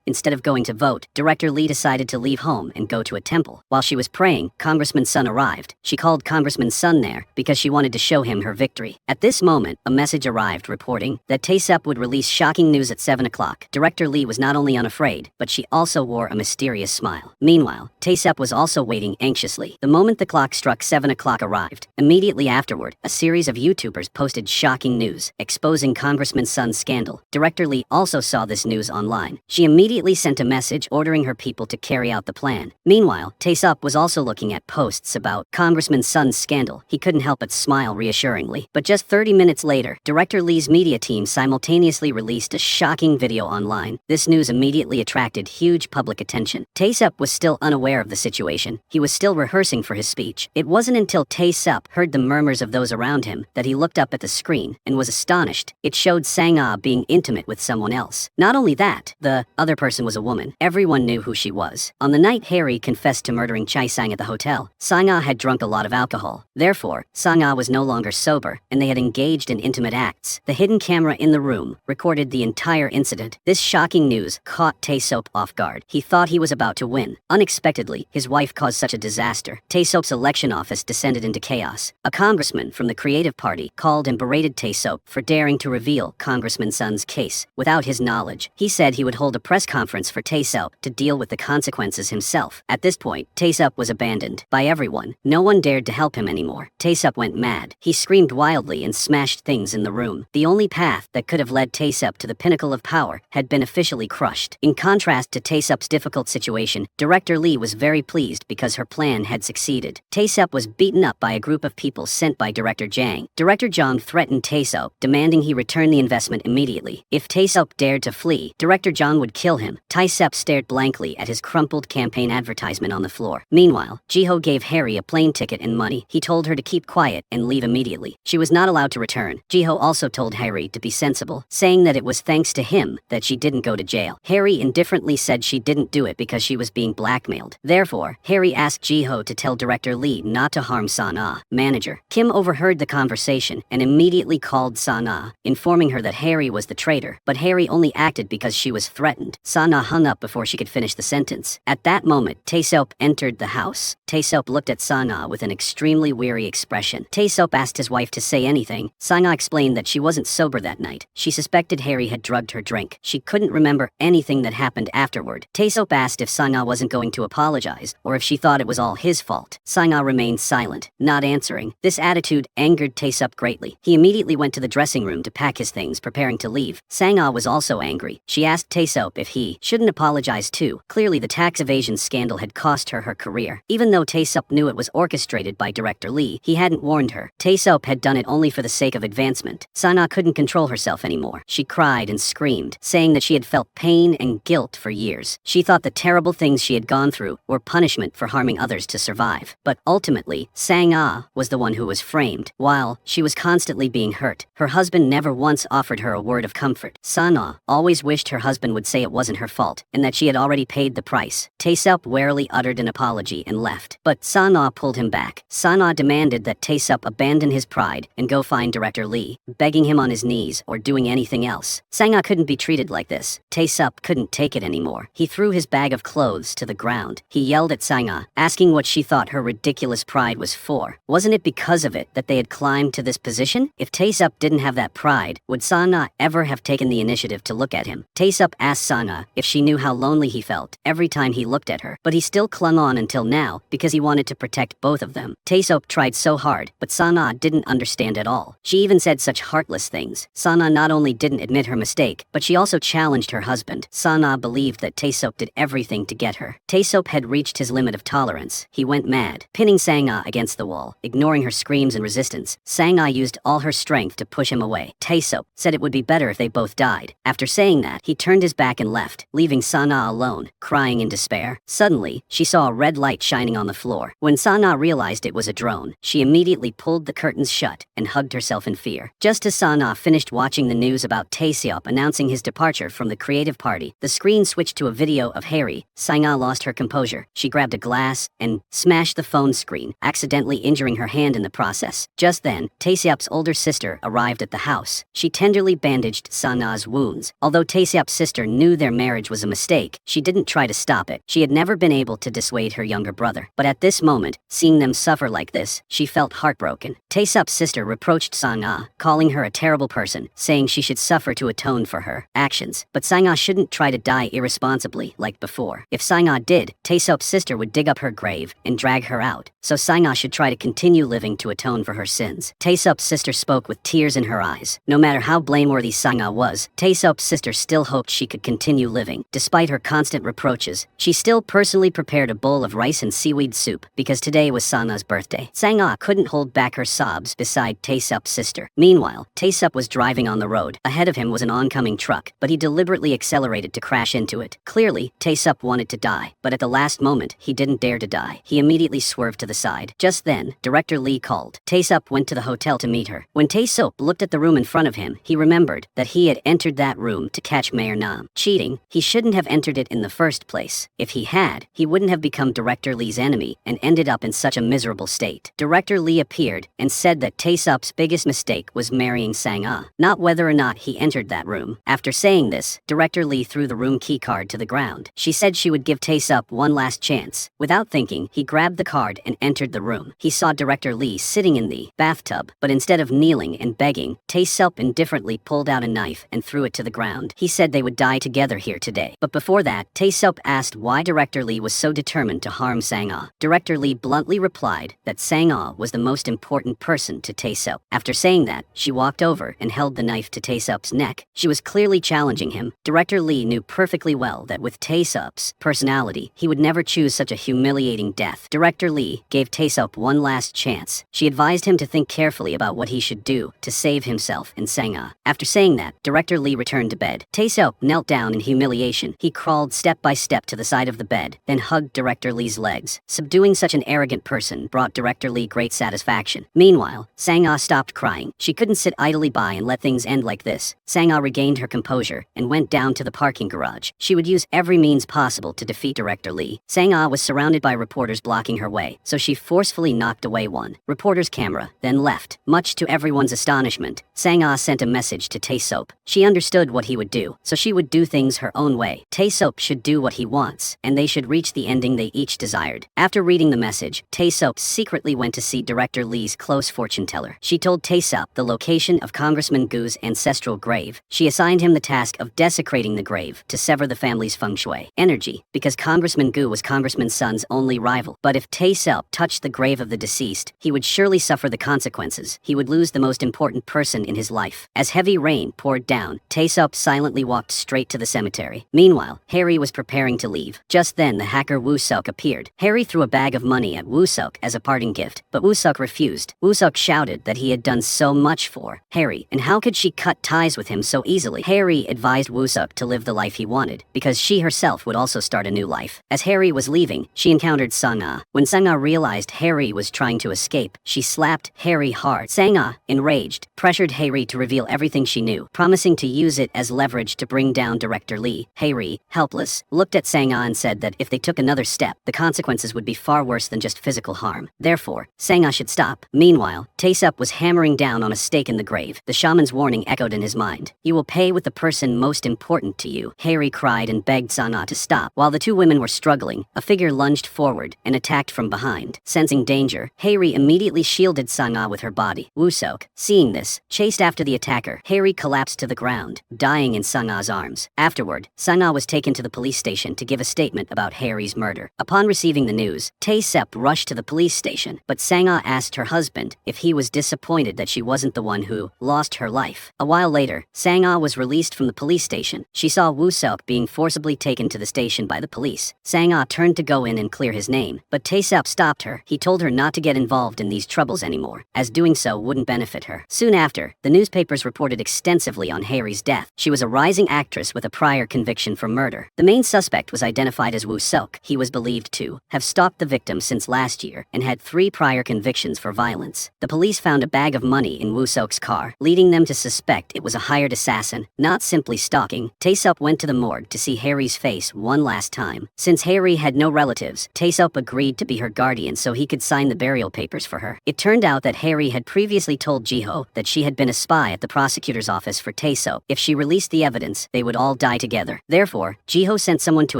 Instead of going to vote, Director Lee decided to leave home and go to a temple. While she was praying, Congressman Sun arrived. She called Congressman Sun there because she wanted to show him her victory. At this moment, a message arrived reporting that Tae-seop would release shocking news at 7 o'clock. Director Lee was not only unafraid, but she also wore a mysterious smile. Meanwhile, Tae-seop was also waiting anxiously. The moment the clock struck 7 o'clock arrived. Immediately afterward, a series of YouTubers posted shocking news, exposing Congressman Sun's scandal. Director Lee also saw this news online. She immediately sent a message ordering her people to carry out the plan. Meanwhile, Tae-seop was also looking at posts about Congressman Sun's scandal. He couldn't help but smile reassuringly. But just 30 minutes later, Director Lee's media team simultaneously released a shocking video online. This news immediately attracted huge public attention. Tae-seop was still unaware of the situation. He was still rehearsing for his speech. It wasn't until Tae-seop heard the murmurs of those around him that he looked up at the screen and was astonished. It showed Sang-ah being intimate with someone else. Not only that, the other person was a woman. Everyone knew who she was. On the night Harry confessed to murdering Chae-sang at the hotel, Sang-ah had drunk a lot of alcohol. Therefore, Sang-ah was no longer sober, and they had engaged in intimate acts. The hidden camera in the room recorded the entire incident. This shocking news caught Tae-seop off guard. He thought he was about to win. Unexpectedly, his wife caused such a disaster. Tae-seop's election office descended into chaos. A congressman from the Creative Party called and berated Tae-seop for daring to reveal Congressman Sun's case without his knowledge. He said he would hold a press conference for Tae-seop to deal with the consequences himself. At this point, Tae-seop was abandoned by everyone. No one dared to help him anymore. Tae-seop went mad. He screamed wildly and smashed things in the room. The only path that could have led Tae-seop to the pinnacle of power had been officially crushed. In contrast to Tae-seop's difficult situation, Director Lee was very pleased because her plan had succeeded. Tae-seop was beaten up by a group of people sent by Director Jang. Director Jang threatened Tae-seop, demanding he return the investment immediately. If Tae-seop dared to flee, Director Jang would kill him. Tae-seop stared blankly at his crumpled campaign advertisement on the floor. Meanwhile, Ji-ho gave Harry a plane ticket and money. He told her to keep quiet and leave immediately. She was not allowed to return. Ji-ho also told Harry to be sensible, saying that it was thanks to him that she didn't go to jail. Harry indifferently said she didn't do it because she was being blackmailed. Therefore, Harry asked Ji-ho to tell Director Lee not to harm Sang-ah. Manager Kim overheard the conversation and immediately called Sang-ah, informing her that Harry was the traitor. But Harry only acted because she was threatened. Sang-ah hung up before she could finish the sentence. At that moment, Tae-seop entered the house. Tae-seop looked at Sang-ah with an extremely weary expression. Tae-seop asked his wife to say anything. Sang-ah explained that she wasn't sober that night. She suspected Harry had drugged her drink. She couldn't remember anything that happened afterward. Tae-seop asked if Sang-ah wasn't going to apologize, or if she thought it was all his fault. Sang-ah remained silent, not answering. This attitude angered Tae-seop greatly. He immediately went to the dressing room to pack his things, preparing to leave. Sang-ah was also angry. She asked Tae-seop if he shouldn't apologize too. Clearly, the tax evasion scandal had cost her her career. Even though Tae-seop knew it was orchestrated by Director Lee, he hadn't warned her. Tae-seop had done it only for the sake of advancement. Sang-ah couldn't control herself anymore. She cried and screamed, saying that she had felt pain and guilt for years. She thought the terrible things she had gone through were punishment for harming others to survive. But ultimately, Sang-ah was the one who was framed. While she was constantly being hurt, her husband never once offered her a word of comfort. Sang-ah always wished her husband would say it wasn't her fault, and that she had already paid the price. Tae-seop warily uttered an apology and left. But Sang-ah pulled him back. Sang-ah demanded that Tae-seop abandon his pride and go find Director Lee, begging him on his knees or doing anything else. Sang-ah couldn't be treated like this. Tae-seop couldn't take it anymore. He threw his bag of clothes to the ground. He yelled at Sang-ah, asking what she thought her ridiculous pride was for. Wasn't it because of it that they had climbed to this position? If Tae-seop didn't have that pride, would Sang-ah ever have taken the initiative to look at him? Tae-seop asked Sang-ah if she knew how lonely he felt every time he looked at her, but he still clung on until now because he wanted to protect both of them. Tae-seop tried so hard, but Sang-ah didn't understand at all. She even said such heartless things. Sang-ah not only didn't admit her mistake, but she also challenged her husband. Sang-ah believed that Tae-seop did everything to get her. Tae-seop had reached his limit of tolerance. He went mad, pinning Sang-ah against the wall. Ignoring her screams and resistance, Sang-ah used all her strength to push him away. Tae-seop said it would be better if they both died. After saying that, he turned his back and left, leaving Sang-ah alone, crying in despair. Suddenly, she saw a red light shining on the floor. When Sang-ah realized it was a drone, she immediately pulled the curtains shut and hugged herself in fear. Just as Sang-ah finished watching the news about Tae-seop announcing his departure from the Creative Party, the screen switched to a video of Harry. Sang-ah lost her composure, she grabbed a glass and smashed the phone screen, accidentally injuring her hand in the process. Just then, Tae-seop's older sister arrived at the house. She tenderly bandaged Sang-ah's wounds. Although Tae-seop's sister knew their marriage was a mistake, she didn't try to stop it. She had never been able to dissuade her younger brother. But at this moment, seeing them suffer like this, she felt heartbroken. Tae-seop's sister reproached Sang-ah, calling her a terrible person, saying she should suffer to atone for her actions. But Sang-ah shouldn't try to die irresponsibly like before. If Sang-ah did, Tae-seop's sister would dig up her grave and drag her out. So Sang-ah should try to continue living to atone for her sins. Tae-seop's sister spoke with tears in her eyes. No matter how blameworthy Sang-ah was, Tae-seop's sister still hoped she could continue living. Despite her constant reproaches, she still personally prepared a bowl of rice and seaweed soup because today was Sang-ah's birthday. Sang-ah couldn't hold back her sobs beside Tae-seop's sister. Meanwhile, Tae-seop was driving on the road. Ahead of him was an oncoming truck, but he deliberately accelerated to crash into it. Clearly, Tae-seop wanted to die, but at the last moment, he didn't dare to die. He immediately swerved to the side. Just then, Director Lee called. Tae-seop went to the hotel to meet her. When Tae-seop looked at the room in front of him, he remembered that he had entered that room to catch Mayor Nam cheating. He shouldn't have entered it in the first place. If he had, he wouldn't have become Director Lee's enemy and ended up in such a miserable state. Director Lee appeared and said that Tae-seop's biggest mistake was marrying Sang-ah, not whether or not he entered that room. After saying this, Director Lee threw the room key card to the ground. She said she would give Tae-seop one last chance. Without thinking, he grabbed the card and entered the room. He saw Director Lee sitting in the bathtub, but instead of kneeling and begging, Tae-seop indifferently pulled out a knife and threw it to the ground. He said they would die together here today. But before that, Tae-seop asked why Director Lee was so determined to harm Sang-ah. Director Lee bluntly replied that Sang-ah was the most important person to Tae-seop. After saying that, she walked over and held the knife to Tae-seop's neck. She was clearly challenging him. Director Lee knew perfectly well that with Tae-seop's personality, he would never choose such a humiliating death. Director Lee gave Tae-seop one last chance. She advised him to think carefully about what he should do to save himself and Sang-ah. After saying that, Director Lee returned to bed. Tae-seop knelt down in humiliation. He crawled step by step to the side of the bed, then hugged Director Lee's legs. Subduing such an arrogant person brought Director Lee great satisfaction. Meanwhile, Sang-ah stopped crying. She couldn't sit idly by and let things end like this. Sang-ah regained her composure and went down to the parking garage. She would use every means possible to defeat Director Lee. Sang-ah was surrounded by reporters blocking her way, so she forcefully knocked away one reporter's camera, then left. Much to everyone's astonishment, Sang-ah sent a message to Tae-seop. She understood what he would do, so she would do things her own way. Tae-seop should do what he wants, and they should reach the ending they each desired. After reading the message, Tae-seop secretly went to see Director Lee's close fortune teller. She told Tae-seop the location of Congressman Gu's ancestral grave. She assigned him the task of desecrating the grave to sever the family's feng shui energy, because Congressman Gu was Congressman Sun's only rival. But if Tae-seop touched the grave of the deceased, he would surely suffer the consequences. He would lose the most important person in his life. As heavy rain poured down, Tae-seop silently walked straight to the cemetery. Meanwhile, Harry was preparing to leave. Just then, the hacker Woo-seok appeared. Harry threw a bag of money at Woo-seok as a parting gift, but Woo-seok refused. Woo-seok shouted that he had done so much for Harry, and how could she cut ties with him so easily? Harry advised Woo-seok to live the life he wanted, because she herself would also start a new life. As Harry was leaving, she encountered Sang-ah. When Sang-ah realized Harry was trying to escape, she slapped Harry hard. Sang-ah, enraged, pressured Harry to reveal everything she knew, promising to use it as leverage to bring down Director Lee. Harry, helpless, looked at Sang-ah and said that if they took another step, the consequences would be far worse than just physical harm. Therefore, Sang-ah should stop. Meanwhile, Tae-seop was hammering down on a stake in the grave. The shaman's warning echoed in his mind. You will pay with the person most important to you. Harry cried and begged Sang-ah to stop. While the two women were struggling, a figure lunged forward and attacked from behind. Sensing danger, Harry immediately shielded Sang-ah with her body. Woo-seok, seeing this, chased after the attacker. Harry collapsed to the ground, dying in Sang-ah's arms. Afterward, Sang-ah was taken to the police station to give a statement about Harry's murder. Upon receiving the news, Tae-seop rushed to the police station, but Sang-ah asked her husband if he was disappointed that she wasn't the one who lost her life. A while later, Sang-ah was released from the police station. She saw Woo-seok being forcibly taken to the station by the police. Sang-ah turned to go in and clear his name, but Tae-seop stopped her. He told her not to get involved in these troubles anymore, as doing so wouldn't benefit her. Soon after, the newspapers reported extensively on Harry's death. She was a rising actress with a prior conviction for murder. The main suspect was identified as Woo-seok. He was believed to have stalked the victim since last year and had 3 prior convictions for violence. The police found a bag of money in Woo-seok's car, leading them to suspect it was a hired assassin, not simply stalking. Tae-seop went to the morgue to see Harry's face one last time. Since Since Hae-ri had no relatives, Tae-seop agreed to be her guardian so he could sign the burial papers for her. It turned out that Hae-ri had previously told Jiho that she had been a spy at the prosecutor's office for Tae-seop. If she released the evidence, they would all die together. Therefore, Jiho sent someone to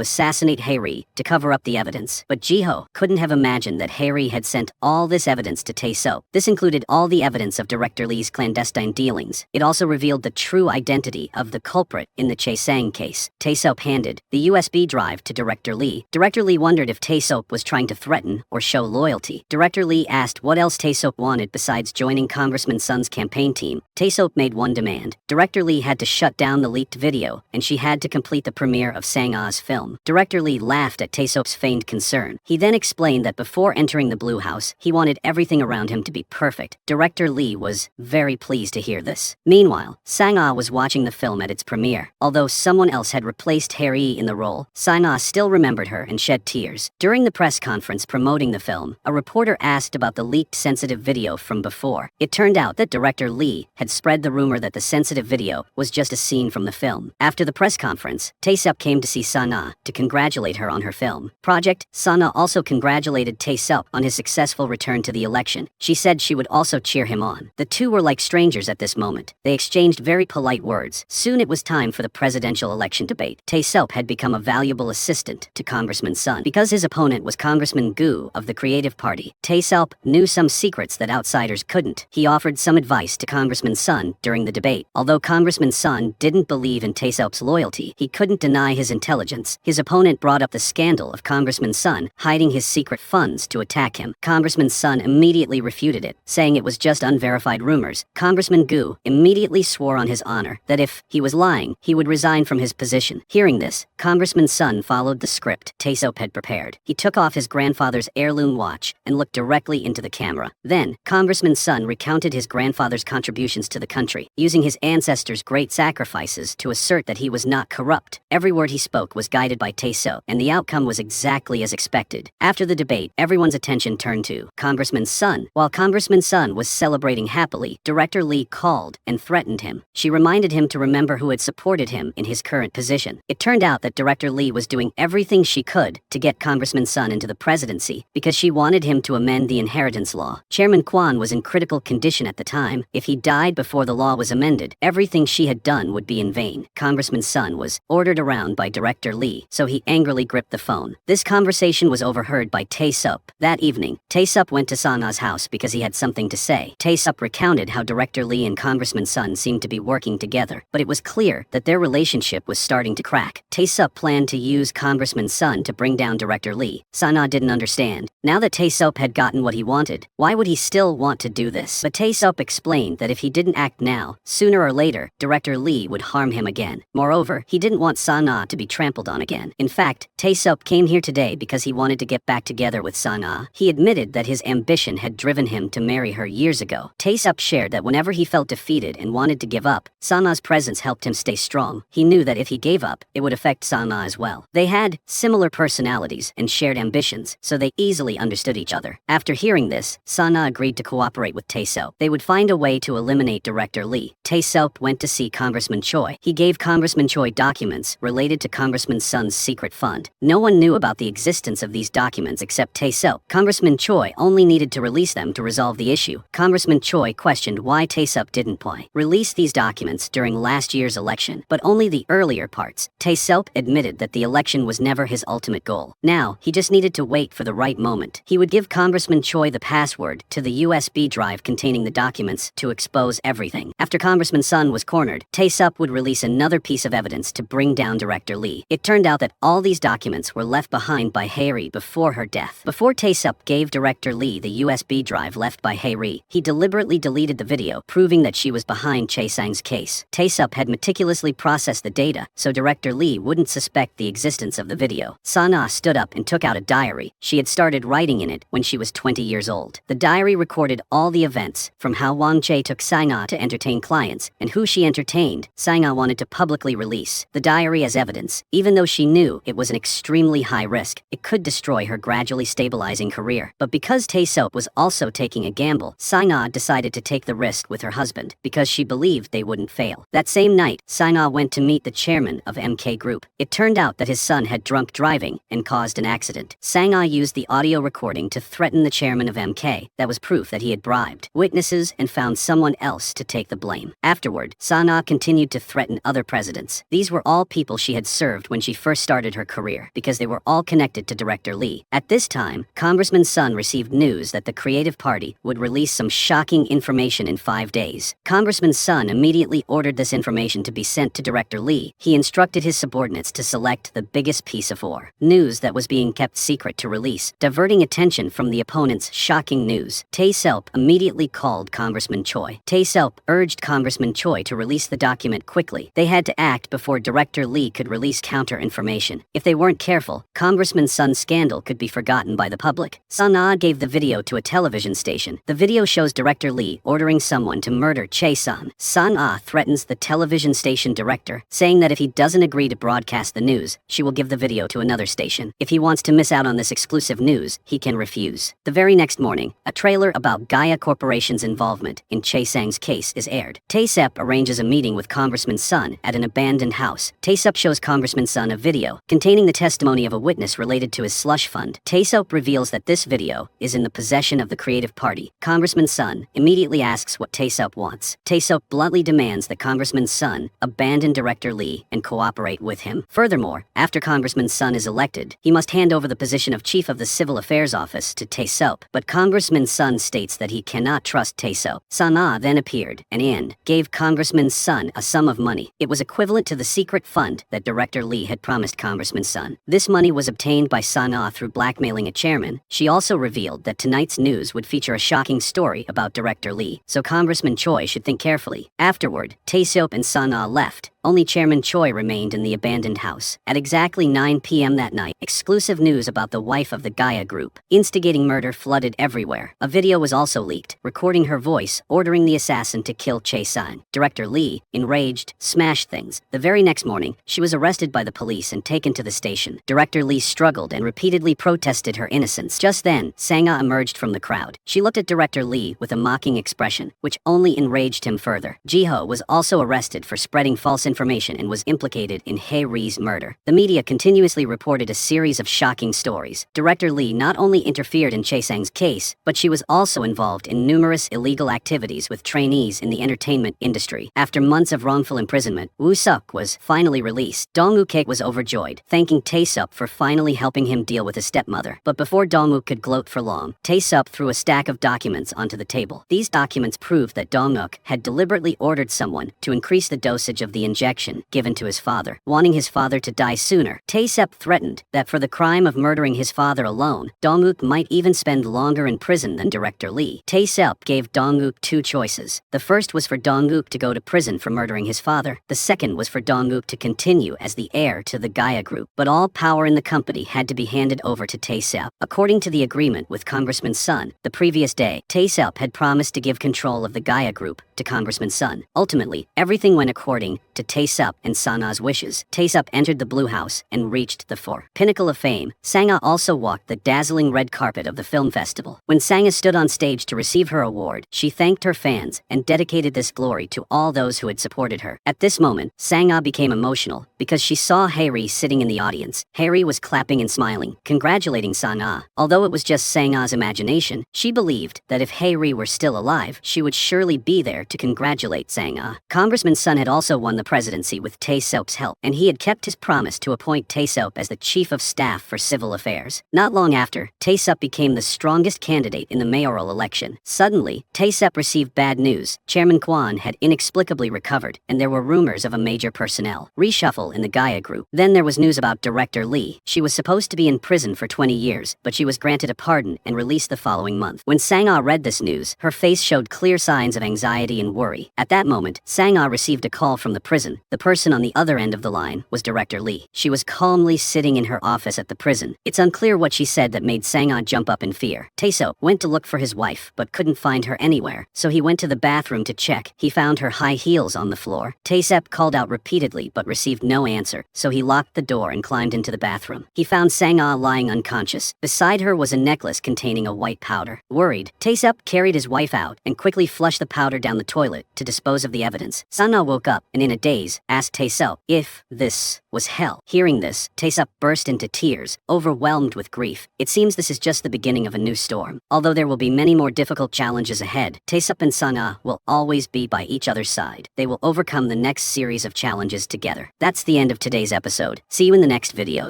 assassinate Hae-ri to cover up the evidence. But Jiho couldn't have imagined that Hae-ri had sent all this evidence to Tae-seop. This included all the evidence of Director Lee's clandestine dealings. It also revealed the true identity of the culprit in the Chae-sang case. Tae-seop handed the USB drive to Director Lee. Director Lee wondered if Tae-seop was trying to threaten or show loyalty. Director Lee asked what else Tae-seop wanted besides joining Congressman Sun's campaign team. Tae-seop made one demand. Director Lee had to shut down the leaked video, and she had to complete the premiere of Sang-ah's film. Director Lee laughed at Tae-seop's feigned concern. He then explained that before entering the Blue House, he wanted everything around him to be perfect. Director Lee was very pleased to hear this. Meanwhile, Sang-ah was watching the film at its premiere. Although someone else had replaced Hae-ri in the role, Sang-ah still remembered her and shed tears. During the press conference promoting the film, a reporter asked about the leaked sensitive video from before. It turned out that Director Lee had spread the rumor that the sensitive video was just a scene from the film. After the press conference, Tae-seop came to see Sang-ah to congratulate her on her film project. Sang-ah also congratulated Tae-seop on his successful return to the election. She said she would also cheer him on. The two were like strangers at this moment. They exchanged very polite words. Soon it was time for the presidential election debate. Tae-seop had become a valuable assistant to Congressman Sun. Because his opponent was Congressman Gu of the Creative Party, Tae-seop knew some secrets that outsiders couldn't. He offered some advice to Congressman Sun during the debate. Although Congressman Sun didn't believe in Tae-seop's loyalty, he couldn't deny his intelligence. His opponent brought up the scandal of Congressman Sun hiding his secret funds to attack him. Congressman Sun immediately refuted it, saying it was just unverified rumors. Congressman Gu immediately swore on his honor that if he was lying, he would resign from his position. Hearing this, Congressman Sun followed the script Tae-seop had prepared. He took off his grandfather's heirloom watch and looked directly into the camera. Then, Congressman Sun recounted his grandfather's contributions to the country, using his ancestors' great sacrifices to assert that he was not corrupt. Every word he spoke was guided by Tae-seop, and the outcome was exactly as expected. After the debate, everyone's attention turned to Congressman Sun. While Congressman Sun was celebrating happily, Director Lee called and threatened him. She reminded him to remember who had supported him in his current position. It turned out that Director Lee was doing everything she could to get Congressman Sun into the presidency because she wanted him to amend the inheritance law. Chairman Kwan was in critical condition at the time. If he died before the law was amended, everything she had done would be in vain. Congressman Sun was ordered around by Director Lee, so he angrily gripped the phone. This conversation was overheard by Tae-seop. That evening, Tae-seop went to Sang-ah's house because he had something to say. Tae-seop recounted how Director Lee and Congressman Sun seemed to be working together, but it was clear that their relationship was starting to crack. Tae-seop planned to use Congressman Sun to bring down Director Lee. Sang-ah didn't understand. Now that Tae-seop had gotten what he wanted, why would he still want to do this? But Tae-seop explained that if he didn't act now, sooner or later, Director Lee would harm him again. Moreover, he didn't want Sang-ah to be trampled on again. In fact, Tae-seop came here today because he wanted to get back together with Sang-ah. He admitted that his ambition had driven him to marry her years ago. Tae-seop shared that whenever he felt defeated and wanted to give up, Sang-ah's presence helped him stay strong. He knew that if he gave up, it would affect Sang-ah as well. They had similar personalities and shared ambitions, so they easily understood each other. After hearing this, Sang-ah agreed to cooperate with Tae-seop. They would find a way to eliminate Director Lee. Tae-seop went to see Congressman Choi. He gave Congressman Choi documents related to Congressman Sun's secret fund. No one knew about the existence of these documents except Tae-seop. Congressman Choi only needed to release them to resolve the issue. Congressman Choi questioned why Tae-seop didn't release these documents during last year's election, but only the earlier parts. Tae-seop admitted that the election was never his ultimate goal. Now, he just needed to wait for the right moment. He would give Congressman Choi the password to the USB drive containing the documents to expose everything. After Congressman Sun was cornered, Tae-seop would release another piece of evidence to bring down Director Lee. It turned out that all these documents were left behind by Hae-ri before her death. Before Tae-seop gave Director Lee the USB drive left by Hae-ri, he deliberately deleted the video, proving that she was behind Chae-sang's case. Tae-seop had meticulously processed the data, so Director Lee wouldn't suspect the existence of the video. Sang-ah stood up and took out a diary. She had started writing in it when she was 20 years old. The diary recorded all the events, from how Wang Chae took Sang-ah to entertain clients, and who she entertained. Sang-ah wanted to publicly release the diary as evidence, even though she knew it was an extremely high risk. It could destroy her gradually stabilizing career. But because Tae-seop was also taking a gamble, Sang-ah decided to take the risk with her husband, because she believed they wouldn't fail. That same night, Sang-ah went to meet the chairman of MK Group. It turned out that his son had drunk drunk driving and caused an accident. Sang-ah used the audio recording to threaten the chairman of MK. That was proof that he had bribed witnesses and found someone else to take the blame. Afterward, Sang-ah continued to threaten other presidents. These were all people she had served when she first started her career, because they were all connected to Director Lee. At this time, Congressman Sun received news that the Creative Party would release some shocking information in 5 days. Congressman Sun immediately ordered this information to be sent to Director Lee. He instructed his subordinates to select the biggest piece of news that was being kept secret to release, diverting attention from the opponent's shocking news. Tae-seop immediately called Congressman Choi. Tae-seop urged Congressman Choi to release the document quickly. They had to act before Director Lee could release counter-information. If they weren't careful, Congressman Sun's scandal could be forgotten by the public. Sang-ah gave the video to a television station. The video shows Director Lee ordering someone to murder Chae-sun. Sang-ah threatens the television station director, saying that if he doesn't agree to broadcast the news, she will give the video to another station. If he wants to miss out on this exclusive news, he can refuse. The very next morning, a trailer about Gaia Corporation's involvement in Chae-sang's case is aired. Tae-seop arranges a meeting with Congressman Sun at an abandoned house. Tae-seop shows Congressman Sun a video containing the testimony of a witness related to his slush fund. Tae-seop reveals that this video is in the possession of the Creative Party. Congressman Sun immediately asks what Tae-seop wants. Tae-seop bluntly demands that Congressman Sun abandon Director Lee and cooperate with him. Furthermore, after Congressman Sun is elected, he must hand over the position of Chief of the Civil Affairs Office to Tae-seop. But Congressman Sun states that he cannot trust Tae-seop. Sang-ah then appeared and gave Congressman Sun a sum of money. It was equivalent to the secret fund that Director Lee had promised Congressman Sun. This money was obtained by Sang-ah through blackmailing a chairman. She also revealed that tonight's news would feature a shocking story about Director Lee, so Congressman Choi should think carefully. Afterward, Tae-seop and Sang-ah left. Only Chairman Choi remained in the abandoned house. At exactly 9 p.m. that night, exclusive news about the wife of the Gaia group instigating murder flooded everywhere. A video was also leaked, recording her voice, ordering the assassin to kill Chae-sun. Director Lee, enraged, smashed things. The very next morning, she was arrested by the police and taken to the station. Director Lee struggled and repeatedly protested her innocence. Just then, Sang-ah emerged from the crowd. She looked at Director Lee with a mocking expression, which only enraged him further. Ji-ho was also arrested for spreading false information and was implicated in Hae-ri's murder. The media continuously reported a series of shocking stories. Director Lee not only interfered in Chae-sang's case, but she was also involved in numerous illegal activities with trainees in the entertainment industry. After months of wrongful imprisonment, Woo-suk was finally released. Dong-wook was overjoyed, thanking Tae-seop for finally helping him deal with his stepmother. But before Dong-wook could gloat for long, Tae-seop threw a stack of documents onto the table. These documents proved that Dong-wook had deliberately ordered someone to increase the dosage of the injection given to his father, wanting his father to die sooner. Tae-seop threatened that for the crime of murdering his father alone, Dong-wook might even spend longer in prison than Director Lee. Tae-seop gave Dong-wook two choices. The first was for Dong-wook to go to prison for murdering his father. The second was for Dong-wook to continue as the heir to the Gaia group. But all power in the company had to be handed over to Tae-seop. According to the agreement with Congressman Sun, the previous day, Tae-seop had promised to give control of the Gaia group to Congressman Sun. Ultimately, everything went according to Tae-seop and Sang-ah's wishes. Tae-seop entered the Blue House and reached the pinnacle of fame. Sang-ah also walked the dazzling red carpet of the film festival. When Sang-ah stood on stage to receive her award, she thanked her fans and dedicated this glory to all those who had supported her. At this moment, Sang-ah became emotional because she saw Hae-ri sitting in the audience. Hae-ri was clapping and smiling, congratulating Sang-ah. Although it was just Sang-ah's imagination, she believed that if Hae-ri were still alive, she would surely be there to congratulate Sang-ah. Congressman Sun had also won the presidency with Tae-seop's help, and he had kept his promise to appoint Tae-seop as the chief of staff for civil affairs. Not long after, Tae-seop became the strongest candidate in the mayoral election. Suddenly, Tae-seop received bad news. Chairman Kwon had inexplicably recovered, and there were rumors of a major personnel reshuffle in the Gaia group. Then there was news about Director Lee. She was supposed to be in prison for 20 years, but she was granted a pardon and released the following month. When Sang-ah read this news, her face showed clear signs of anxiety and worry. At that moment, Sang-ah received a call from the prison. The person on the other end of the line was Director Lee. She was calmly sitting in her office at the prison. It's unclear what she said that made Sang-ah jump up in fear. Tae-seop went to look for his wife, but couldn't find her anywhere, so he went to the bathroom to check. He found her high heels on the floor. Tae-seop called out repeatedly but received no answer, so he locked the door and climbed into the bathroom. He found Sang-ah lying unconscious. Beside her was a necklace containing a white powder. Worried, Tae-seop carried his wife out and quickly flushed the powder down the the toilet to dispose of the evidence. Sana woke up and in a daze asked Tae-seo if this was hell. Hearing this, Tae-seo burst into tears, overwhelmed with grief. It seems this is just the beginning of a new storm. Although there will be many more difficult challenges ahead, Tae-seo and Sana will always be by each other's side. They will overcome the next series of challenges together. That's the end of today's episode. See you in the next video.